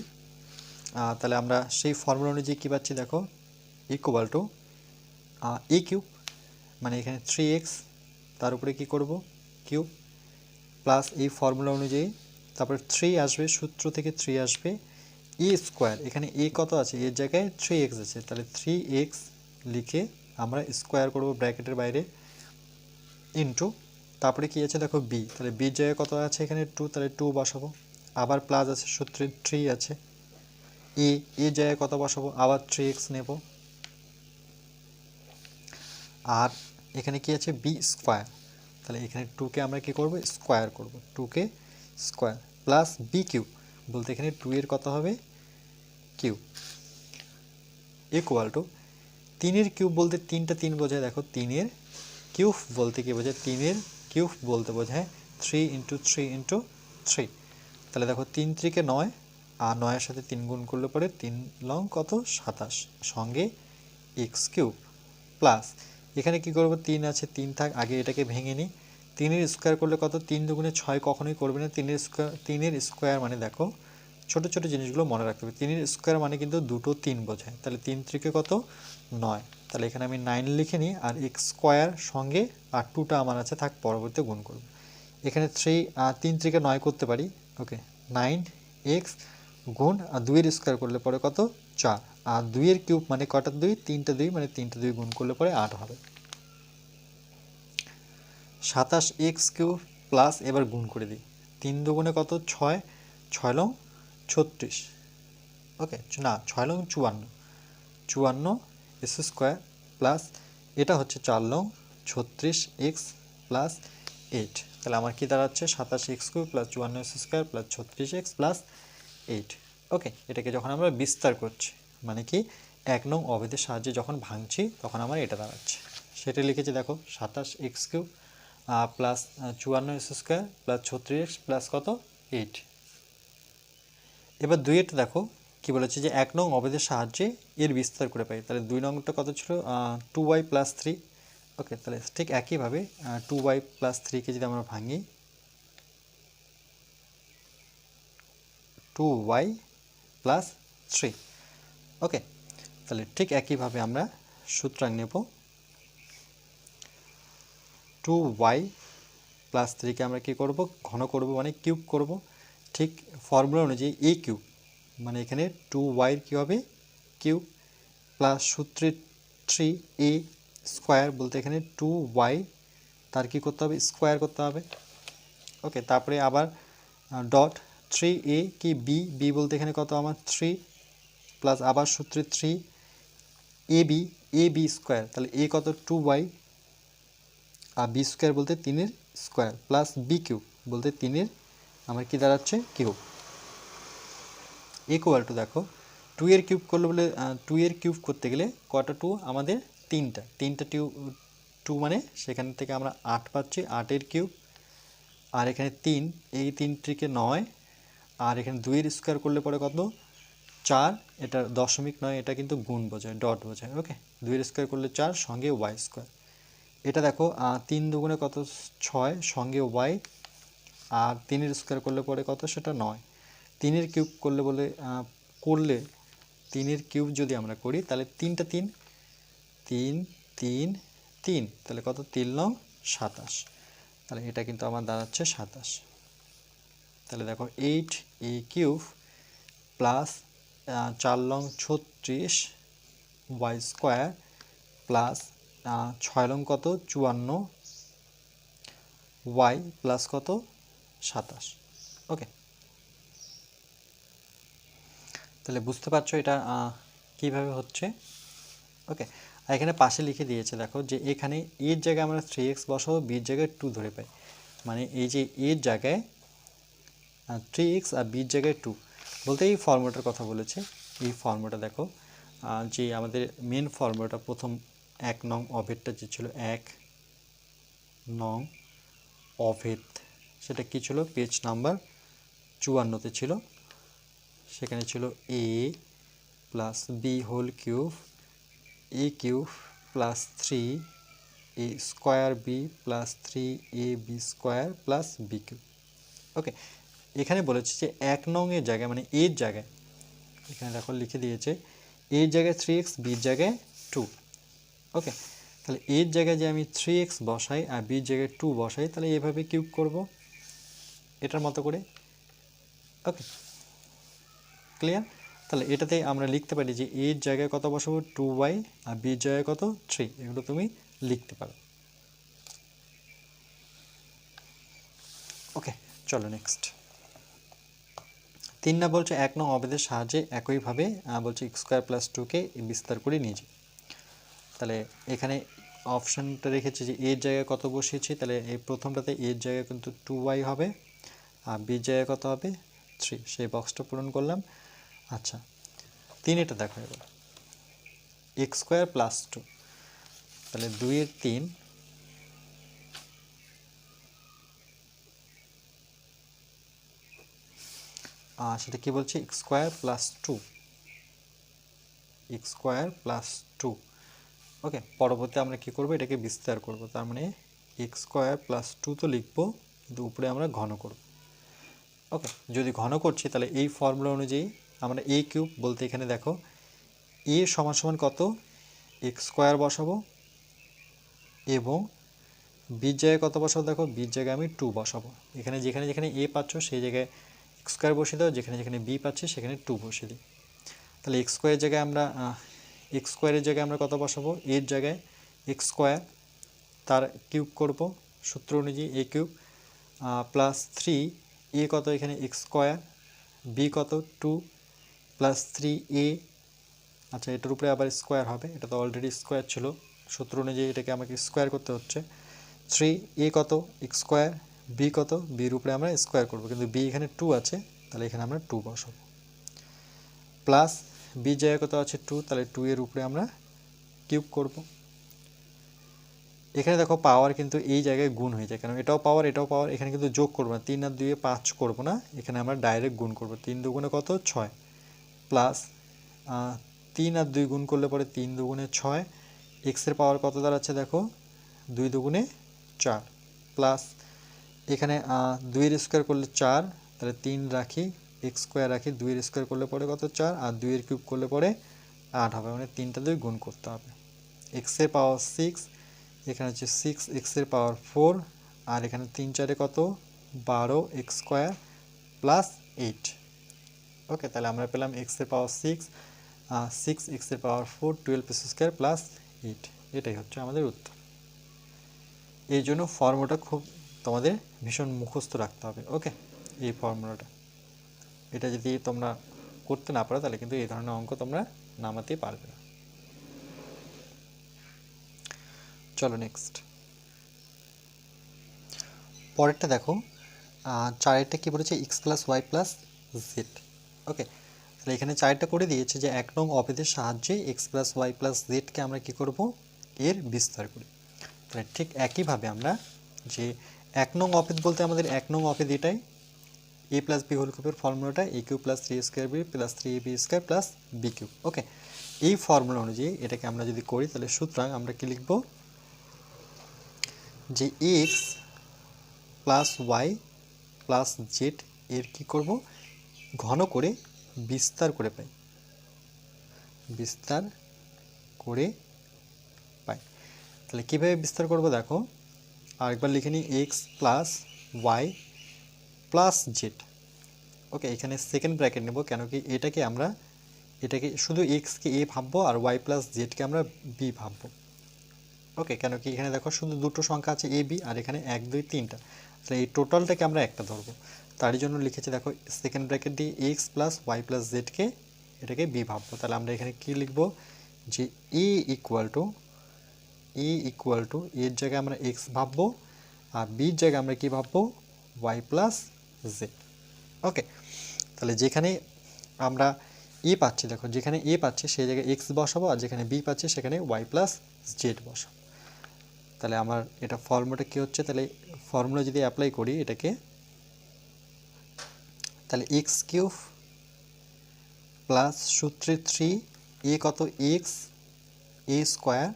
Speaker 1: তাহলে আমরা সেই ফর্মুলা অনুযায়ী কী পাচ্ছি দেখো, ইকুয়াল টু এ কিউব, মানে এখানে 3x তার উপরে কী করব কিউব, প্লাস এই ফর্মুলা অনুযায়ী তারপর 3 আসবে, সূত্র থেকে 3 আসবে, এ স্কোয়ার, এখানে এ কত আছে, এর জায়গায় 3x আছে, তাহলে 3x লিখে আমরা স্কোয়ার করব ব্র্যাকেটের বাইরে, ইন্টু তারপরে কি আছে দেখো বি, তাহলে বির জায়গায় কত আছে এখানে 2, তাহলে 2 বসাবো, আবার প্লাস আছে সূত্রে 3 আছে, এর জায়গায় কত বসাবো, আবার 3x নেব, আর এখানে কি আছে বি স্কোয়ার, তাহলে এখানে 2কে আমরা কি করব স্কোয়ার করব, 2কে স্কোয়ার প্লাস বি কিউব, বলতে এখানে 2 এর কত হবে কিউব, ইকুয়াল টু 3 এর কিউব বলতে 3টা 3 বোঝায়, দেখো 3 এর কিউব বলতে কি বোঝায়, 3 এর কিউব বলতে বোঝায় 3 ইন্টু 3 ইন্টু 3। তাহলে দেখো 3 3 কে 9, আর 9-এর সাথে 3 গুণ করলে পরে 3 লং কত 27, সঙ্গে এক্স কিউব প্লাস এখানে কি করব 3 আছে 3 থাক, আগে এটাকে ভেঙে নিই, 3-এর স্কোয়ার করলে কত, 3 দুগুণে 6 কখনোই করবে না, 3-এর স্কোয়ার মানে দেখো ছোট ছোট জিনিসগুলো মনে রাখতে হবে, 3-এর স্কোয়ার মানে কিন্তু দুটো 3 বোঝায়, তাহলে 3 3 কত 9, তাহলে এখানে আমি 9 লিখে নিই, আর এক্স স্কোয়ার সঙ্গে আর 2টা আমার আছে থাক, পরবর্তীতে গুণ করব, এখানে 3 3 9 করতে পারি। ওকে, 9x গুণ আর 2-এর স্কোয়ার করলে পরে কত 4, আর 2-এর কিউব মানে কটা 2, 3টা 2, মানে 3টা 2 গুণ করলে পরে 8 হবে, 27x কিউব প্লাস, এবার গুণ করে দিই, 3 দুগুণে কত 6, 6 লং 36, ওকে না 6 লং 54, 54 এস স্কোয়ার প্লাস এটা হচ্ছে 4 লং 36x প্লাস 8, তাহলে আমার কি দাঁড়াচ্ছে 27x cube plus 54 S square plus 36x plus 8। ওকে, এটাকে যখন আমরা বিস্তার করছি মানে কি 1 নং অবেদের সাহায্যে যখন ভাঙছি তখন আমার এটা দাঁড়াচ্ছে, সেটা লিখেছি দেখো 27x cube plus 54 S square plus 36x plus কত 8। এবার 2-এটা দেখো কি বলেছে যে 1 নং অবেদের সাহায্যে এর বিস্তার করে পাই, তাহলে 2 নংটা কত ছিল 2y প্লাস 3। ওকে, তাহলে ঠিক একইভাবে 2y প্লাস 3কে যদি আমরা ভাঙি, 2y প্লাস 3। ওকে, তাহলে ঠিক একইভাবে আমরা সূত্রাং নেব, 2y প্লাস 3কে আমরা কী করব ঘন করব মানে কিউব করব, ঠিক ফর্মুলা অনুযায়ী a কিউব মানে এখানে 2y কী হবে কিউব প্লাস সূত্রে 3a স্কোয়ার বলতে এখানে 2y তার কী করতে হবে স্কোয়ার করতে হবে। ওকে, তারপরে আবার ডট 3a কি b বলতে এখানে কত আমার 3 প্লাস আবার সূত্রে 3ab স্কোয়ার, তাহলে a কত 2y আর বি স্কোয়ার বলতে 3-এর স্কোয়ার প্লাস বি কিউব বলতে 3-এর আমার কি দাঁড়াচ্ছে কিউব, ইকুয়াল টু দেখো 2 এর কিউব করলে বলে 2 এর কিউব করতে গেলে কটা 2 আমাদের 3টা টু মানে সেখান থেকে আমরা 8 পাচ্ছি, 8-এর কিউব, আর এখানে 3, এই 3টিকে 9, আর এখানে 2-এর স্কোয়ার করলে পরে কত 4, এটা দশমিক নয়, এটা কিন্তু গুণ বোঝায়, ডট বোঝায়। ওকে, 2-এর স্কোয়ার করলে 4 সঙ্গে ওয়াই স্কোয়ার। এটা দেখো 3 দুগুণে কত 6 সঙ্গে ওয়াই, আর 3-এর স্কোয়ার করলে পরে কত সেটা 9, 3-এর কিউব করলে 3-এর কিউব যদি আমরা করি তাহলে 3টা 3, 3 3 3, তাহলে কত 3 9 27, তাহলে এটা কিন্তু আমার দাঁড়াচ্ছে 27। তাহলে দেখো 8a কিউব প্লাস 4 লং 36 ওয়াই স্কোয়ার প্লাস 6 লং কত 54 ওয়াই প্লাস কত 27। ওকে, তাহলে বুঝতে পারছো এটা কিভাবে হচ্ছে। ওকে, আর এখানে পাশে লিখে দিয়েছে দেখো যে এখানে এর জায়গায় আমরা 3x বসাবো, বির জায়গায় 2 ধরে পাই, মানে এই যে এর জায়গায় 3x আর বির জায়গায় 2 বলতে এই ফর্মুলাটার কথা বলেছে। এই ফর্মুলাটা দেখো যে আমাদের মেন ফর্মুলাটা প্রথম 1 নং অভেদটা যে ছিল 1 নং অভেদ, সেটা কি ছিল পেজ নাম্বার 54-তে ছিল। সেখানে ছিল a plus B whole cube, A cube plus 3 A square B plus 3ab square plus B cube. Okay, এখানে বলেছে যে 1 নং এর জায়গায় মানে এর জায়গায়, এখানে দেখো লিখে দিয়েছে এর জায়গায় 3x, বির জায়গায় 2। ওকে, তাহলে এর জায়গায় যে আমি 3x বসাই আর বির জায়গায় 2 বসাই, তাহলে এভাবে কিউব করব এটার মতো করে। ওকে, ক্লিয়ার? তাহলে এটাতে আমরা লিখতে পারি যে এর জায়গায় কত বসাবো 2y, আর বির জায়গায় কত 3, এগুলো তুমি লিখতে পারো। ওকে, চলো নেক্সট। 3 না বলছে 1 নং অভেদের সাহায্যে একইভাবে বলছে x স্কোয়ার প্লাস 2কে বিস্তার করে নিয়ে যাই। তাহলে এখানে অপশানটা রেখেছি যে এর জায়গায় কত বসিয়েছি, তাহলে এই প্রথমটাতে এর জায়গায় কিন্তু 2y হবে, আর বির জায়গায় কত হবে 3, সেই বক্সটা পূরণ করলাম। আচ্ছা, 3 এটা দেখো এবার x স্কোয়ার প্লাস 2, তাহলে 2-এর 3 সেটা কি বলছে x square plus 2, x square plus 2। ওকে, পরবর্তী আমরা কি করব, এটাকে বিস্তার করব, তার মানে x স্কোয়ার প্লাস 2 তো লিখবো, কিন্তু উপরে আমরা ঘন করব। ওকে, যদি ঘন করছি তাহলে এই ফর্মুলা অনুযায়ী আমরা a কিউব বলতে এখানে দেখো a সমান সমান কত x স্কোয়ার বসাবো, এবং বির জায়গায় কত বসাবো, দেখো বির জায়গায় আমি 2 বসাবো। এখানে যেখানে যেখানে a পাচ্ছ সেই জায়গায় x স্কোয়ার বসিয়ে দাও, যেখানে যেখানে b পাচ্ছি সেখানে 2 বসিয়ে দিই। তাহলে x স্কোয়ারের জায়গায় আমরা কত বসাবো, এর জায়গায় x স্কোয়ার, তার কিউব করব সূত্র অনুযায়ী a কিউব প্লাস 3 a কত এখানে x স্কোয়ার, b কত 2 প্লাস 3a। আচ্ছা, এটার উপরে আবার স্কোয়ার হবে, এটা তো অলরেডি স্কোয়ার ছিল, সূত্র অনুযায়ী এটাকে আমাকে স্কোয়ার করতে হচ্ছে। 3a কত x স্কোয়ার, b কত, বির উপরে আমরা স্কোয়ার করব, কিন্তু b এখানে 2 আছে, তাহলে এখানে আমরা 2 বসাবো, প্লাস বি জায়গায় কত আছে 2, তাহলে 2 এর উপরে আমরা কিউব করব। এখানে দেখো পাওয়ার কিন্তু এই জায়গায় গুণ হয়ে যায়, কারণ এটাও পাওয়ার এটাও পাওয়ার, এখানে কিন্তু যোগ করবো না, 3 আর 2 এ 5 করবো না, এখানে আমরা ডাইরেক্ট গুণ করব। 3 দুগুণে কত 6, প্লাস 3 আর 2 গুণ করলে পরে 3 দুগুণে 6, এক্সের পাওয়ার কত দাঁড়াচ্ছে দেখো 2 দুগুণে 4, প্লাস এখানে 2 এর স্কোয়ার করলে 4, তাহলে 3 রাখি, x স্কোয়ার রাখি, 2 এর স্কোয়ার করলে পরে কত 4, আর 2 এর কিউব করলে পরে 8 হবে, মানে 3টা 2 গুণ করতে হবে। x এর পাওয়ার 6, এখানে হচ্ছে 6x এর পাওয়ার 4, আর এখানে 3 4-এ কত 12 x স্কোয়ার প্লাস 8। ওকে, তাহলে আমরা পেলাম x এর পাওয়ার 6, 6x এর পাওয়ার 4, 12x স্কোয়ার প্লাস 8, এটাই হচ্ছে আমাদের উত্তর। এই জন্য ফর্মুলাটা খুব তোমাদের ভীষণ মুখস্থ রাখতে হবে। ওকে, এই ফর্মুলাটা, এটা যদি তোমরা করতে না পারো তাহলে কিন্তু এই ধরনের অঙ্ক তোমরা নামাতেই পারবে না। চলো নেক্সট, পরেরটা দেখো 4-এরটা কি বলেছে x plus Y plus Z. Okay, তাহলে এখানে 4-টা করে দিয়েছে যে 1 নং অভেদের সাহায্যে x প্লাস ওয়াই প্লাস জেডকে আমরা কি করব, এর বিস্তার করি। তাহলে ঠিক একইভাবে আমরা যে 1 নং অপেদ বলতে আমাদের 1 নং অপেদ এটাই, a প্লাস বি হোল কিউবের ফর্মুলাটা a cube plus 3a² B plus 3ab square plus B cube. Okay, এই ফর্মুলা অনুযায়ী এটাকে আমরা যদি করি তাহলে সুতরাং আমরা কি লিখব যে x plus Y plus z এর কি করব, ঘন করে বিস্তার করে পাই, বিস্তার করে পাই। তাহলে কীভাবে বিস্তার করব দেখো, আরেকবার লিখে নিই X plus Y plus Z. Okay, এখানে সেকেন্ড ব্র্যাকেট নেব, কেন কি এটাকে শুধু এক্সকে এ ভাববো আর ওয়াই প্লাস জেডকে আমরা বি ভাববো। ওকে, কেন কি এখানে দেখো শুধু দুটো সংখ্যা আছে এ বি, আর এখানে 1 2 3টা, তাহলে এই টোটালটাকে আমরা একটা ধরবো। তারই জন্য লিখেছি দেখো সেকেন্ড ব্র্যাকেট দিয়ে এক্স প্লাস ওয়াই প্লাস জেডকে এটাকে বি ভাববো। তাহলে আমরা এখানে কি লিখবো যে এ ইকুয়াল টু এর জায়গায় আমরা এক্স ভাববো আর বির জায়গায় আমরা কি ভাববো, ওয়াই প্লাস জেড। ওকে, তাহলে যেখানে আমরা এ পাচ্ছি, দেখো যেখানে এ পাচ্ছি সেই জায়গায় এক্স বসাবো, আর যেখানে বি পাচ্ছি সেখানে ওয়াই প্লাস জেড বসাবো। তাহলে আমার এটা ফর্মুলাটা কি হচ্ছে, তাহলে ফর্মুলা যদি অ্যাপ্লাই করি এটাকে, তাহলে এক্স কিউব প্লাস সূত্রে 3 এ কত এক্স এ স্কোয়ার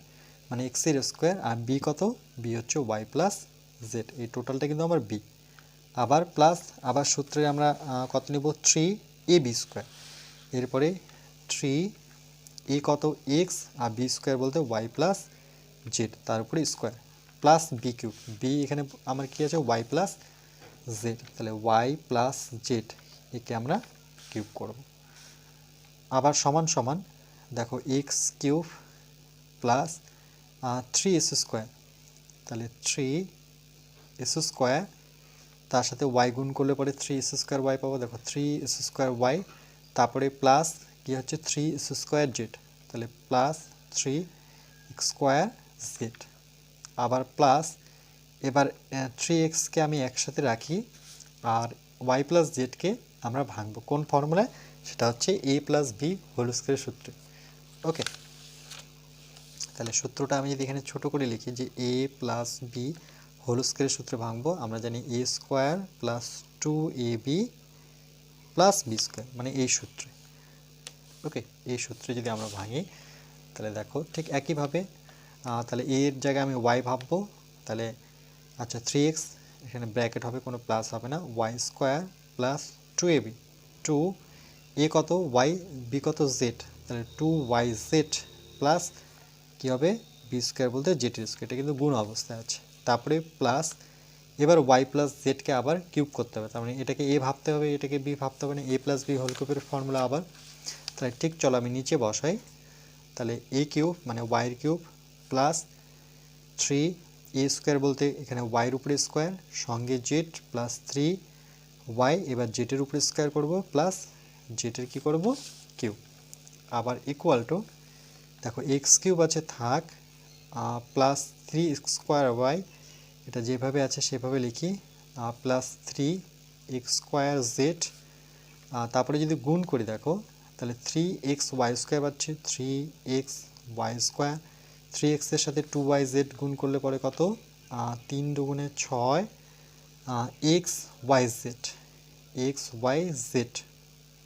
Speaker 1: মানে এক্সের স্কোয়ার, আর বি কত, বি হচ্ছে ওয়াই প্লাস জেড, এই টোটালটা কিন্তু আমার বি। আবার প্লাস আবার সূত্রে আমরা কত নেব 3 এ বি স্কোয়ার, এরপরে 3 এ কত এক্স আর বি স্কোয়ার বলতে ওয়াই প্লাস জেড, তার উপরে square plus B cube, b এখানে আমার কি আছে ওয়াই প্লাস জেড, তাহলে ওয়াই প্লাস জেড একে আমরা কিউব করব। আবার সমান সমান দেখো x cube plus 3s square, তাহলে 3s স্কোয়ার তার সাথে ওয়াই গুণ করলে পরে 3s স্কোয়ার ওয়াই পাবো, দেখো 3s স্কোয়ার ওয়াই, তারপরে প্লাস কি হচ্ছে 3s স্কোয়ার জেড, তাহলে প্লাস 3x স্কোয়ার জেড। আবার প্লাস এবার 3xকে আমি একসাথে রাখি আর ওয়াই প্লাস জেডকে আমরা ভাঙবো কোন ফর্মুলায়, সেটা হচ্ছে a প্লাস বি হোল স্কোয়ারের সূত্রে। ওকে, তাহলে সূত্রটা আমি যদি এখানে ছোট করে লিখি যে a প্লাস বি হোল স্কোয়ারের সূত্রে ভাঙবো, আমরা জানি a square plus 2ab plus B square মানে এই সূত্রে। ওকে, এই সূত্রে যদি আমরা ভাঙি তাহলে দেখো ঠিক একইভাবে তাহলে এর জায়গায় আমি ওয়াই ভাববো, তাহলে আচ্ছা 3x এখানে ব্র্যাকেট হবে, কোনো প্লাস হবে না, ওয়াই স্কোয়ার প্লাস 2ab, 2 এ কত ওয়াই বি কত জেড, তাহলে 2yz প্লাস কী হবে বি স্কোয়ার বলতে জেড স্কোয়ার, এটা কিন্তু গুণ অবস্থায় আছে, তারপরে প্লাস এবার ওয়াই প্লাস জেডকে আবার কিউব করতে হবে, তার মানে এটাকে এ ভাবতে হবে এটাকে বি ভাবতে হবে না, এ প্লাস বি হোল কিউবের ফর্মুলা আবার। তাহলে ঠিক চলো আমি নিচে বসাই, তাহলে এ কিউব মানে ওয়াইয়ের কিউব প্লাস 3 এ স্কোয়ার বলতে এখানে ওয়াইয়ের উপরে স্কোয়ার সঙ্গে জেড প্লাস 3 ওয়াই, এবার জেডের উপরে স্কোয়ার করব প্লাস জেডের কী করব কিউব, আবার ইকুয়াল টু দেখো এক্স কিউব আছে থাক প্লাস 3x স্কোয়ার ওয়াই, এটা যেভাবে আছে সেভাবে লিখি, প্লাস 3x স্কোয়ার জেড, তারপরে যদি গুণ করি দেখো তাহলে 3x ওয়াই স্কোয়ার পাচ্ছি, 3x ওয়াই স্কোয়ার, 3x এর সাথে 2yz গুণ করলে পরে কত 3 দুগুণে 6 xyz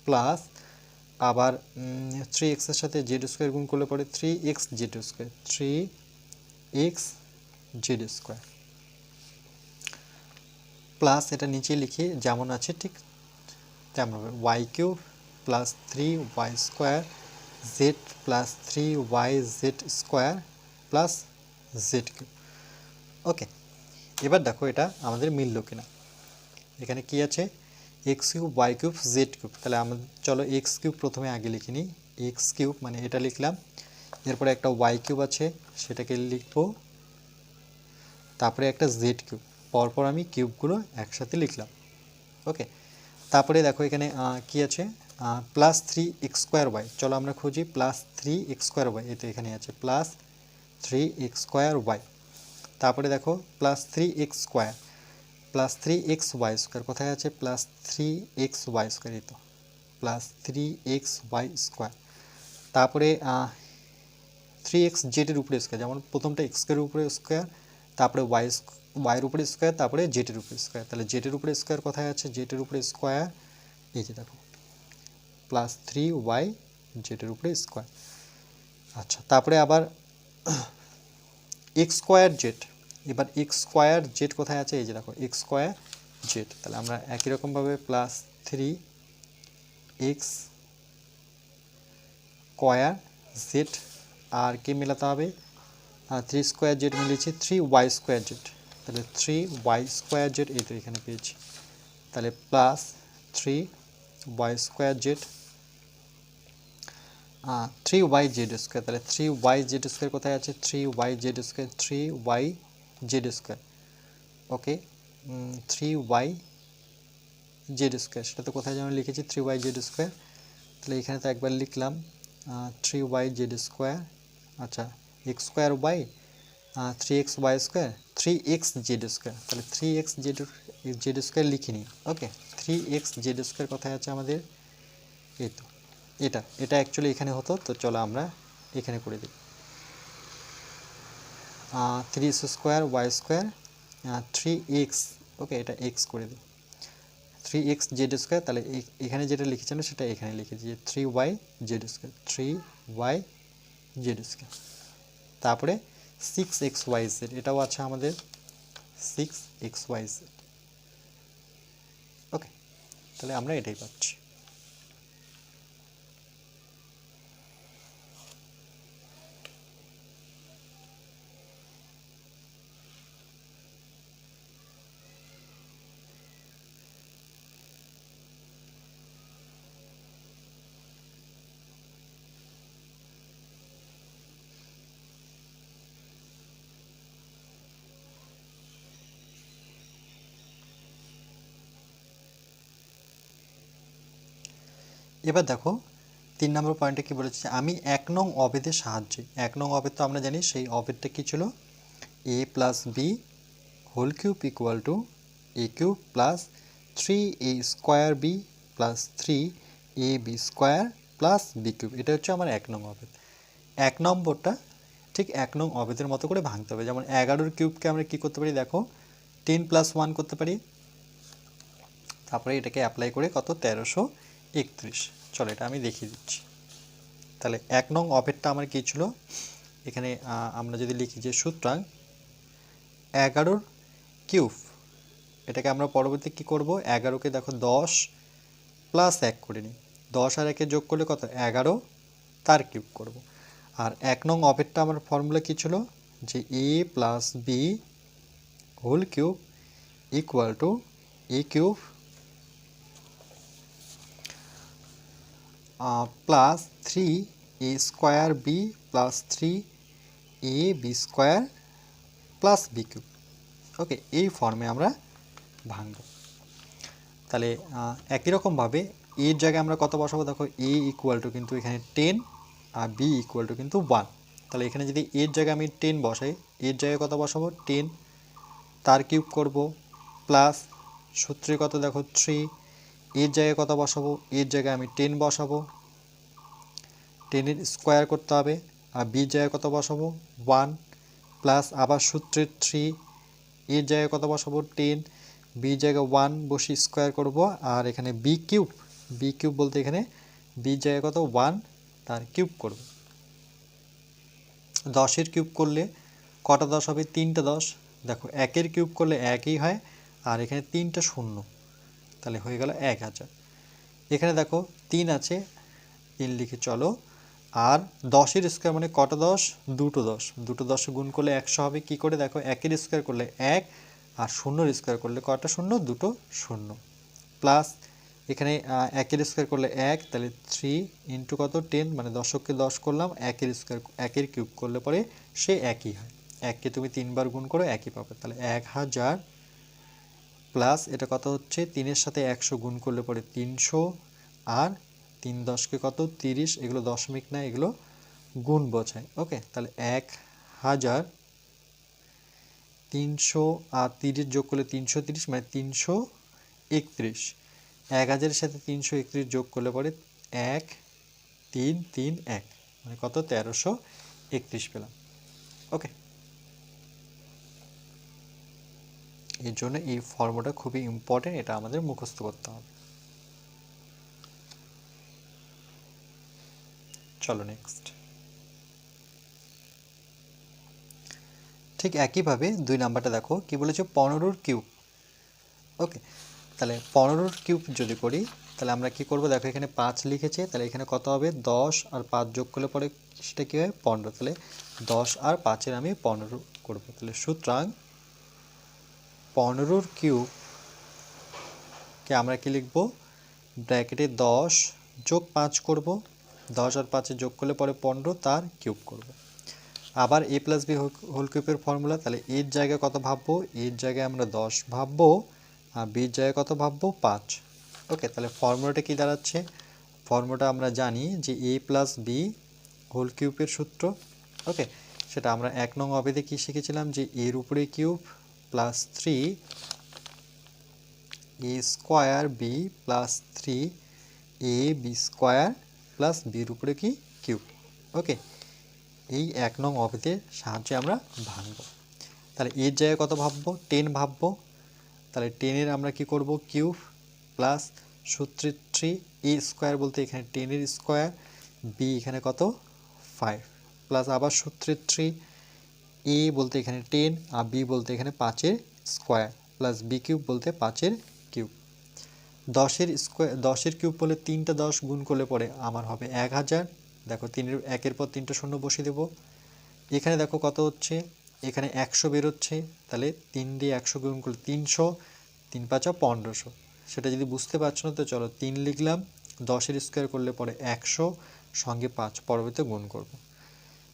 Speaker 1: প্লাস আবার 3x এর সাথে জেড স্কোয়ার গুণ করলে পরে 3x Z square, 3x Z square plus এটা নিচে লিখি যেমন আছে ঠিক তেমন হবে, Y cube plus 3y square Z plus 3yz square plus Z cube. Okay, এবার দেখো এটা আমাদের মিলল কিনা, এখানে কি আছে X cube Y cube Z cube, তাহলে আমাদের চলো এক্স কিউব প্রথমে আগে লিখে নিই, এক্স কিউব মানে এটা লিখলাম, এরপরে একটা ওয়াই কিউব আছে সেটাকে লিখবো, তারপরে একটা জেড কিউব, পরপর আমি কিউবগুলো একসাথে লিখলাম। ওকে, তারপরে দেখো এখানে কি আছে প্লাস 3x স্কোয়ার ওয়াই, চলো আমরা খুঁজি প্লাস 3x স্কোয়ার ওয়াই, এতে এখানে আছে প্লাস 3x স্কোয়ার ওয়াই, তারপরে দেখো plus 3x square plus 3x y square কোথায় আছে, প্লাস 3x ওয়াই স্কোয়ার, এই তো প্লাস 3x ওয়াই স্কোয়ার, তারপরে 3x জেডের উপরে স্কোয়ার, যেমন প্রথমটা x স্কোয়ারের উপরে স্কোয়ার, তারপরে ওয়াইয়ের উপরে স্কোয়ার, তারপরে জেটের উপরে স্কোয়ার। তাহলে জেটের উপরে স্কোয়ার কোথায় আছে, জেটের উপরে স্কোয়ার এই যে দেখো প্লাস 3y জেটের উপরে স্কোয়ার। আচ্ছা, তারপরে আবার এক্স স্কোয়ার জেড, এবার এক্স স্কোয়ার জেড কোথায় আছে, এই যে দেখো এক্স স্কোয়ার জেড। তাহলে আমরা একই রকমভাবে প্লাস 3x স্কোয়ার জেড আর কি মেলাতে হবে, 3 স্কোয়ার জেড মিলিয়েছি 3y স্কোয়ার জেড। তাহলে 3y স্কোয়ার জেড এই তো এখানে পেয়েছি। তাহলে plus 3y square Z 3y Z square. তাহলে 3y জেড স্কোয়ার কোথায় আছে, 3y Z square, 3y Z square. Okay, 3y Z square, সেটা তো কোথায় যেন লিখেছি 3y জেড স্কোয়ার। তাহলে এখানে তো একবার লিখলাম 3y জেড স্কোয়ার। আচ্ছা, x square y 3x y square 3x Z square. তাহলে 3x জেড স্কোয়ার লিখিনি। ওকে, 3x জেড স্কোয়ার কোথায় আছে আমাদের, এই তো এটা অ্যাকচুয়ালি এখানে হতো, তো চলো আমরা এখানে করে দিই 3x square Y square 3x। ওকে, এটা x করে দিই 3x জেড স্কোয়ার। তাহলে এখানে যেটা লিখেছিলাম সেটা এখানে লিখে দিই 3y Z square, 3y Z square. তারপরে 6xyz, এটাও আছে আমাদের 6xyz। ওকে, তাহলে আমরা এটাই পাচ্ছি। এবার দেখো 3 নম্বর পয়েন্টে কি বলেছে, আমি 1 নং অভেদের সাহায্যে, 1 নং অভেদ তো আমরা জানি সেই অভেদটা কি ছিল, a plus B whole cube equal to A cube plus 3a square B plus 3ab square plus B cube. এটা হচ্ছে আমার 1 নং অভেদ। 1 নম্বরটা ঠিক 1 নং অভেদের মতো করে ভাঙতে হবে। যেমন 11-র কিউবকে আমরা কি করতে পারি, দেখো 10 প্লাস 1 করতে পারি, তারপরে এটাকে অ্যাপ্লাই করে কত 1331। চলো এটা আমি দেখিয়ে দিচ্ছি। তাহলে 1 নং অভেদটা আমার কী ছিল, এখানে আমরা যদি লিখি যে সুতরাং 11-র কিউব, এটাকে আমরা পরবর্তী কী করব, 11কে দেখো 10 প্লাস 1 করে নিই, 10 আর 1 যোগ করলে কত 11, তার কিউব করব। আর 1 নং অভেদটা আমার ফর্মুলা কী ছিল, যে a plus B whole cube equal to A cube plus 3a square B plus 3ab square plus B cube. Okay, এই ফর্মে আমরা ভাঙব। তাহলে একই রকমভাবে এর জায়গায় আমরা কত বসাবো, দেখো a ইকুয়াল টু কিন্তু এখানে 10 আর b ইকুয়াল টু কিন্তু 1। তাহলে এখানে যদি এর জায়গায় আমি 10 বসাই, এর জায়গায় কত বসাবো 10, তার কিউব করব প্লাস সূত্রে কত দেখো 3, এর জায়গায় কত বসাবো, এর জায়গায় আমি 10 বসাবো, 10-এর স্কোয়ার করতে হবে, আর বি জায়গায় কত বসাবো 1 প্লাস আবার সূত্রের 3, এর জায়গায় কত বসাবো 10, বি জায়গায় 1 বসে স্কোয়ার করব, আর এখানে বি কিউব বলতে এখানে বি জায়গায় কত 1, তার কিউব করব। 10-এর কিউব করলে কটা 10 হবে, 3টা 10। দেখো 1-এর কিউব করলে 1ই হয়, আর এখানে 3টা শূন্য, তাহলে হয়ে গেল 1000। এখানে দেখো 3 আছে, 3 লিখে চলো। আর 10-এর স্কোয়ার মানে কটা 10, দুটো 10, দুটো 10 গুণ করলে 100 হবে। কি করে দেখো 1-এর স্কোয়ার করলে 1, আর 0-এর স্কোয়ার করলে কটা শূন্য, দুটো শূন্য, প্লাস এখানে 1-এর স্কোয়ার করলে 1, তাহলে 3 ইন্টু কত 10, মানে 10-কে 10 করলাম, 1-এর স্কোয়ার 1-এর কিউব করলে পরে সে একই হয়, 1কে তুমি 3বার গুণ করো একই পাবে। তাহলে 1000 প্লাস এটা কত হচ্ছে 3-এর সাথে 100 গুণ করলে পরে 300, আর 3 10-কে কত 30, এগুলো দশমিক না, এগুলো গুণ বোঝায়। ওকে, তাহলে 1000 আর 30 যোগ করলে 330, মানে 331। 1000-এর সাথে 331 যোগ করলে পরে 1331, মানে কত 1331 পেলাম। ওকে, এর জন্য এই ফর্মুলাটা খুবই ইম্পর্টেন্ট, এটা আমাদের মুখস্থ করতে হবে। চলো নেক্সট। ঠিক একইভাবে 2 নাম্বারটা দেখো কি বলেছে, 15 কিউব। ওকে, তাহলে 15 কিউব যদি করি তাহলে আমরা কি করব, দেখো এখানে 5 লিখেছে, তাহলে এখানে কত হবে, 10 আর 5 যোগ করলে পরে সেটা কি হয়, 15। তাহলে 10 আর 5-এর আমি 15 করব। তাহলে সুতরাং 15 কিউব কে আমরা কি লিখব, ব্র্যাকেটে 10 যোগ 5 করব, 10 আর 5 যোগ করলে পরে 15 তার কিউব করব। আবার a প্লাস বি হোল কিউবের ফর্মুলা, তাহলে এর জায়গায় কত ভাববো, এর জায়গায় আমরা 10 ভাববো, আর বির জায়গায় কত ভাববো, 5। ওকে, তাহলে ফর্মুলাটা কি দাঁড়াচ্ছে, ফর্মুলাটা আমরা জানি যে a প্লাস বি হোল কিউবের সূত্র। ওকে, সেটা আমরা 1 নং অবেদে কি শিখেছিলাম, যে এর উপরে cube plus 3 a square B plus 3 a b square plus বির উপরে কি কিউব। ওকে, এই 1 নং অবেদের সাহায্যে আমরা ভাঙব। তাহলে এর জায়গায় কত ভাববো, 10 ভাববো, তাহলে 10-এর আমরা কি করব, কিউব প্লাস সূত্রের 3 a স্কোয়ার বলতে এখানে 10-এর স্কোয়ার, বি এখানে কত 5, প্লাস আবার সূত্রের 3 a বলতে এখানে 10 আর বি বলতে এখানে 5-এর স্কোয়ার, প্লাস বি কিউব বলতে 5-এর কিউব। 10-এর স্কোয়ার 10-এর কিউব বলে 3টা 10 গুণ করলে পরে আমার হবে 1000। দেখো 3-এর 1-এর পর 3টা শূন্য বসিয়ে দেবো। এখানে দেখো কত হচ্ছে, এখানে 100 বেরোচ্ছে, তাহলে 3 দিয়ে 100 গুণ করলে 300, 3 5 1500। সেটা যদি বুঝতে পারছো না তো চলো 3 লিখলাম, 10-এর স্কোয়ার করলে পরে 100 সঙ্গে 5 পরবর্তীতে গুণ করব।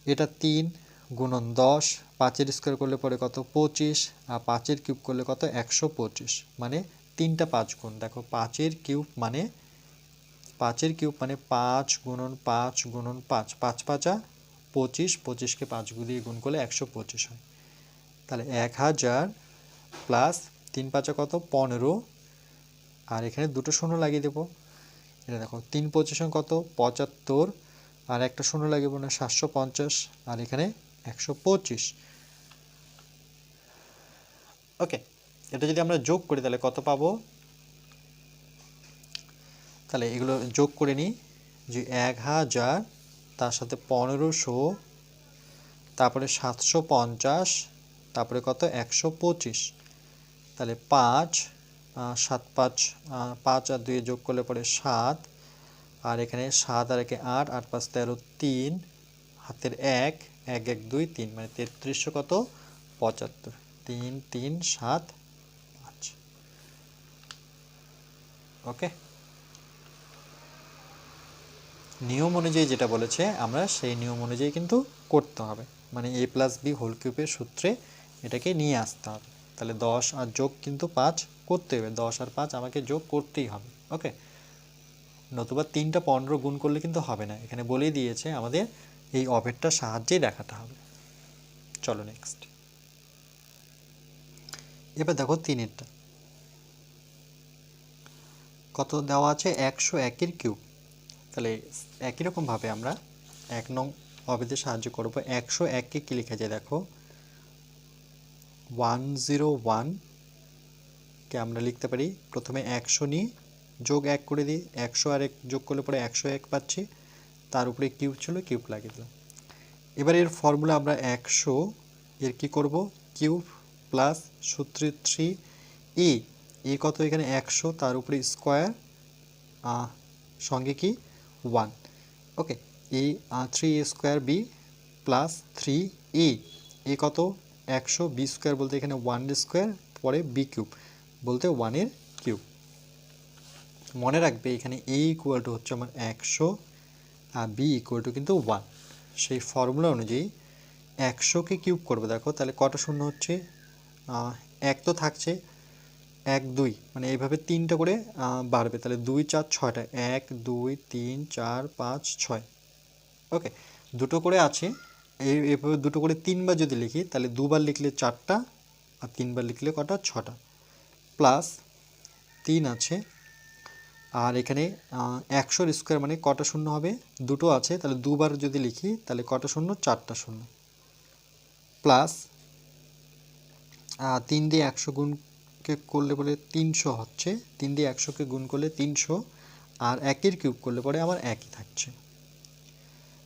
Speaker 1: এটা 3 গুণন 10, 5-এর স্কোয়ার করলে পরে কত 25, আর 5-এর কিউব করলে কত 125, মানে 3টা 5 গুণ। দেখো 5-এর কিউব মানে 5 গুণন 5 গুণন 5, 5 5 25, 25কে 5 দিয়ে গুণ করলে 125 হয়। তাহলে 1000 প্লাস 3 5 কত 15, আর এখানে দুটো শূন্য লাগিয়ে দেবো। এটা দেখো 3 25 কত 75, আর একটা শূন্য লাগিয়ে দেবো না 750, আর এখানে 125। ওকে, এটা যদি আমরা যোগ করি তাহলে কত পাবো, তাহলে এগুলো যোগ করে নিই, যে 1000 তার সাথে 1500, তারপরে 750, তারপরে কত 125। তাহলে 5 7 5 5 আর 2 যোগ করলে পরে 7, আর এখানে 7 আর 1 8, 8 5 13, 3 হাতের 1 1 1 2 3, মানে 3300 কত 75, 3 3 7 5। ওকে, নিয়ম অনুযায়ী যেটা বলেছে আমরা সেই নিয়ম অনুযায়ী কিন্তু করতে হবে, মানে a প্লাস বি হোল কিউবের সূত্রে এটাকে নিয়ে আসতে হবে। তাহলে 10 আর যোগ কিন্তু 5 করতে হবে, 10 আর 5 আমাকে যোগ করতেই হবে। ওকে, নতুবা 3টা 15 গুণ করলে কিন্তু হবে না, এখানে বলেই দিয়েছে আমাদের এই অভেদটার সাহায্যেই দেখাতে হবে। চলো নেক্সট। এবার দেখো 3-এরটা কত দেওয়া আছে, 101-এর কিউব। তাহলে একই রকমভাবে আমরা 1 নং অবেদের সাহায্য করব। 101-কে কি লেখা যায় দেখো, 101-কে আমরা লিখতে পারি, প্রথমে 100 নিই, যোগ 1 করে দিই, 100 আর 1 যোগ করলে পরে 101 পাচ্ছি, তার উপরে কিউব ছিল, কিউব লাগিয়ে দিলাম। এবার এর ফর্মুলা আমরা 100 এর কি করব, কিউব প্লাস সূত্রে 3 এ কত এখানে 100, তার উপরে স্কোয়ার সঙ্গে কি 1। ওকে, এ 3a square B plus 3a, এ কত 100, বি স্কোয়ার বলতে এখানে 1 স্কোয়ার, পরে বি কিউব বলতে 1-এর কিউব। মনে রাখবে এখানে a ইকুয়াল টু হচ্ছে আমার 100 আর b ইকুয়াল টু কিন্তু 1। সেই ফর্মুলা অনুযায়ী 100-কে কিউব করবে, দেখো তাহলে কটা শূন্য হচ্ছে, 1 তো থাকছে, 1 2, মানে এইভাবে 3টা করে বাড়বে, তাহলে 2 4 6টা, 1 2 3 4 5 6। ওকে, দুটো করে আছে, এইভাবে দুটো করে 3বার যদি লিখি তাহলে 2বার লিখলে 4টা, আর 3বার লিখলে কটা 6টা, প্লাস 3 আছে, আর এখানে 100-র স্কোয়ার মানে কটা শূন্য হবে, দুটো আছে, তাহলে 2বার যদি লিখি তাহলে কটা শূন্য 4টা শূন্য, প্লাস 3 দিয়ে 100 গুণ কে করলে বলে 300 হচ্ছে, 3 দিয়ে 100কে গুণ করলে 300, আর 1-এর কিউব করলে পরে আমার 1ই থাকছে।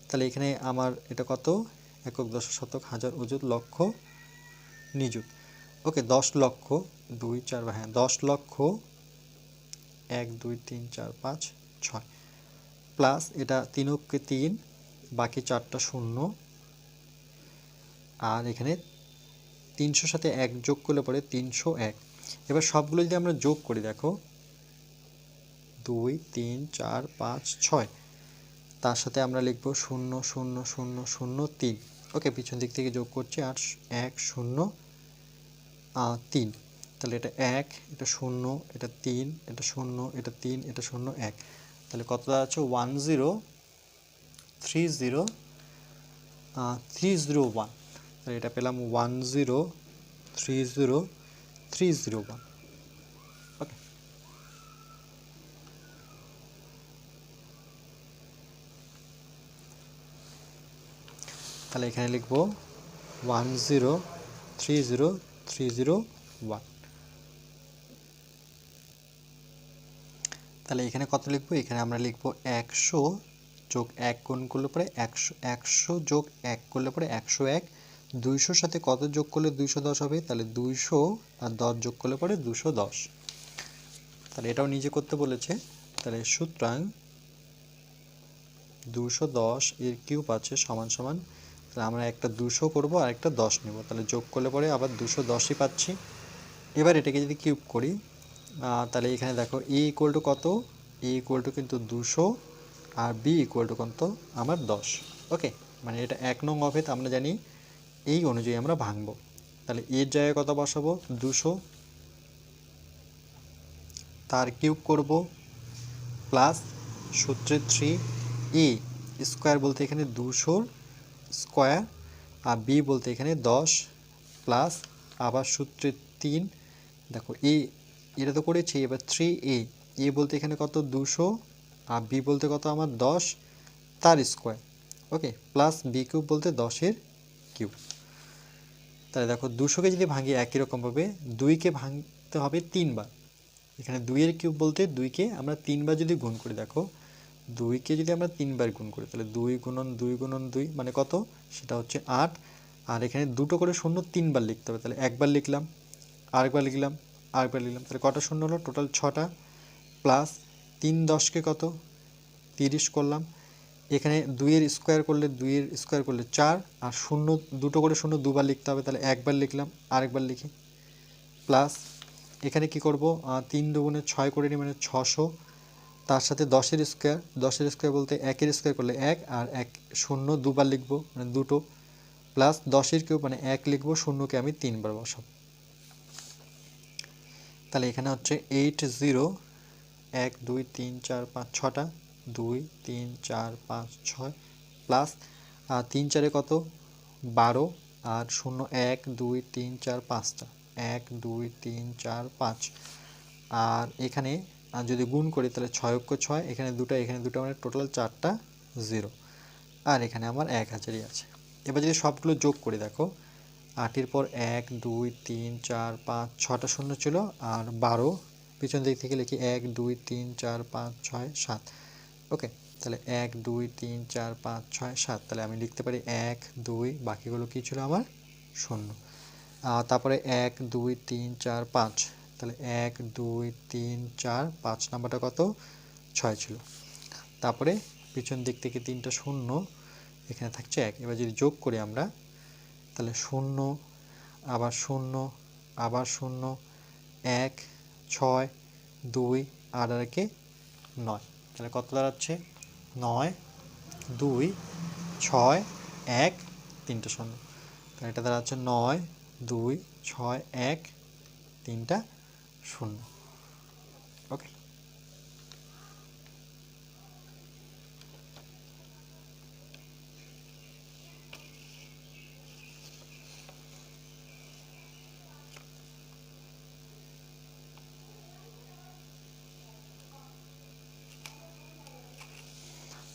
Speaker 1: তাহলে এখানে আমার এটা কত, একক, দশক, শতক, হাজার, অযুত, লক্ষ, নিযুত। ওকে, 10 লক্ষ 2 4, হ্যাঁ 10 লক্ষ 1 2 3 4 5 6, প্লাস এটা 3 অক্ষে 3, বাকি 4টা শূন্য, আর এখানে 300 সাথে 1 যোগ করলে পরে 301। এবার সবগুলো যদি আমরা যোগ করি, দেখো 2 3 4 5 6, তার সাথে আমরা লিখব 0 0 0 0 3। ওকে, পিছন দিক থেকে যোগ করছি, আর 1 0 3, তাহলে এটা 1, এটা 0, এটা 3, এটা 0, এটা 3, এটা 0 1, তাহলে কত দাঁড়াচ্ছে 1030301। তাহলে এটা পেলাম 1030301। ওকে, তাহলে এখানে লিখব 1030301। তাহলে এখানে কত লিখবো, এখানে আমরা লিখব 100 যোগ 1 গুণ করলে পরে 100, 100 যোগ 1 করলে পরে 101, 200 সাথে কত যোগ করলে 210 হবে, তাহলে 200 আর 10 যোগ করলে পরে 210। তাহলে এটাও নিজে করতে বলেছে, তাহলে সুতরাং 210 এর কিউব আছে সমান সমান, তাহলে আমরা একটা 200 করব আর একটা 10 নেব, তাহলে যোগ করলে পরে আবার 210ই পাচ্ছি। এবার এটাকে যদি কিউব করি, তাহলে এখানে দেখো a ইকুয়াল টু কত, a ইকুয়াল টু কিন্তু 200, আর b ইকুয়াল টু কত আমার 10। ওকে, মানে এটা 1 নং অভেদ আমরা জানি, এই অনুযায়ী আমরা ভাঙবো। তাহলে এর জায়গায় কত বসাবো, 200, তার কিউব করব, প্লাস সূত্রে 3a স্কোয়ার বলতে এখানে 200 স্কোয়ার, আর b বলতে এখানে 10, প্লাস আবার সূত্রে 3, দেখো এটা তো করেছি, এবার 3a, a বলতে এখানে কত 200, আর b বলতে কত আমার 10, তার স্কোয়ার। ওকে, প্লাস b কিউব বলতে 10-এর কিউব। তাহলে দেখো 200কে যদি ভাঙি একই রকমভাবে 2কে ভাঙতে হবে 3 বার। এখানে 2-এর কিউব বলতে 2কে আমরা 3 বার যদি গুণ করি, দেখো 2কে যদি আমরা 3 বার গুণ করি, তাহলে 2 গুণন 2 গুণন 2 মানে কত, সেটা হচ্ছে 8। আর এখানে দুটো করে শূন্য 3 বার লিখতে হবে, তাহলে একবার লিখলাম, আরেকবার লিখলাম, আরেকবার লিখলাম, তাহলে কটা শূন্য হলো, টোটাল 6টা, প্লাস 3 10কে কত 30 করলাম। এখানে 2-এর স্কোয়ার করলে 2-এর স্কোয়ার করলে 4, আর শূন্য দুটো করে শূন্য দুবার লিখতে হবে, তাহলে একবার লিখলাম, আরেকবার লিখি, প্লাস এখানে কি করব, 3 দুগুণে 6 করে নিই, মানে 600, তার সাথে 10-এর স্কোয়ার, 10-এর স্কোয়ার বলতে 1-এর স্কোয়ার করলে 1, আর 1 শূন্য দুবার লিখবো মানে দুটো, প্লাস 10-এর কিউব মানে 1 লিখবো, শূন্যকে আমি 3 বার বসাবো। তাহলে এখানে হচ্ছে 80, 1 2 3 4 5 6টা, 2 3 4 5 6, প্লাস 3 4-এ কত 12, আর 0 1 2 3 4 5টা, 1 2 3 4 5, আর এখানে যদি গুণ করি তাহলে 6 অক্ষ 6, এখানে দুটো এখানে দুটো, মানে টোটাল 4টা 0, আর এখানে আমার 1000ই আছে। এবার যদি সবগুলো যোগ করি, দেখো 8-এর পর 1 2 3 4 5 6টা শূন্য ছিল, আর 12 পিছন দিক থেকে লিখি 1 2 3 4 5 6 7। ওকে, তাহলে 1 2 3 4 5 6 7, তাহলে আমি লিখতে পারি 1 2, বাকিগুলো কি ছিল আমার শূন্য, তারপরে 1 2 3 4 5, তাহলে 1 2 3 4 5 নাম্বারটা কত 6 ছিল, তারপরে পিছন দিক থেকে 3টা শূন্য, এখানে থাকছে 1। এবার যদি যোগ করি আমরা, তাহলে 0 আবার 0 আবার 0 1 6 2 আর একে 9, তাহলে কত দাঁড়াচ্ছে 9 2 6 1 3টা শূন্য, তাহলে এটা দাঁড়াচ্ছে 9 2 6 1 3টা শূন্য। ওকে,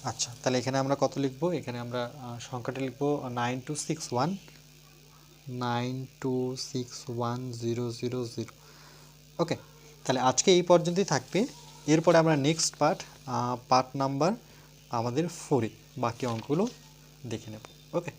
Speaker 1: আচ্ছা, তাহলে এখানে আমরা কত লিখব, এখানে আমরা সংখ্যাটা লিখব 9261 9261 000। ওকে, তাহলে আজকে এই পর্যন্তই থাকবে। এরপরে আমরা নেক্সট পার্ট নাম্বার আমাদের 4 বাকি অঙ্কগুলো দেখে নেব। ওকে।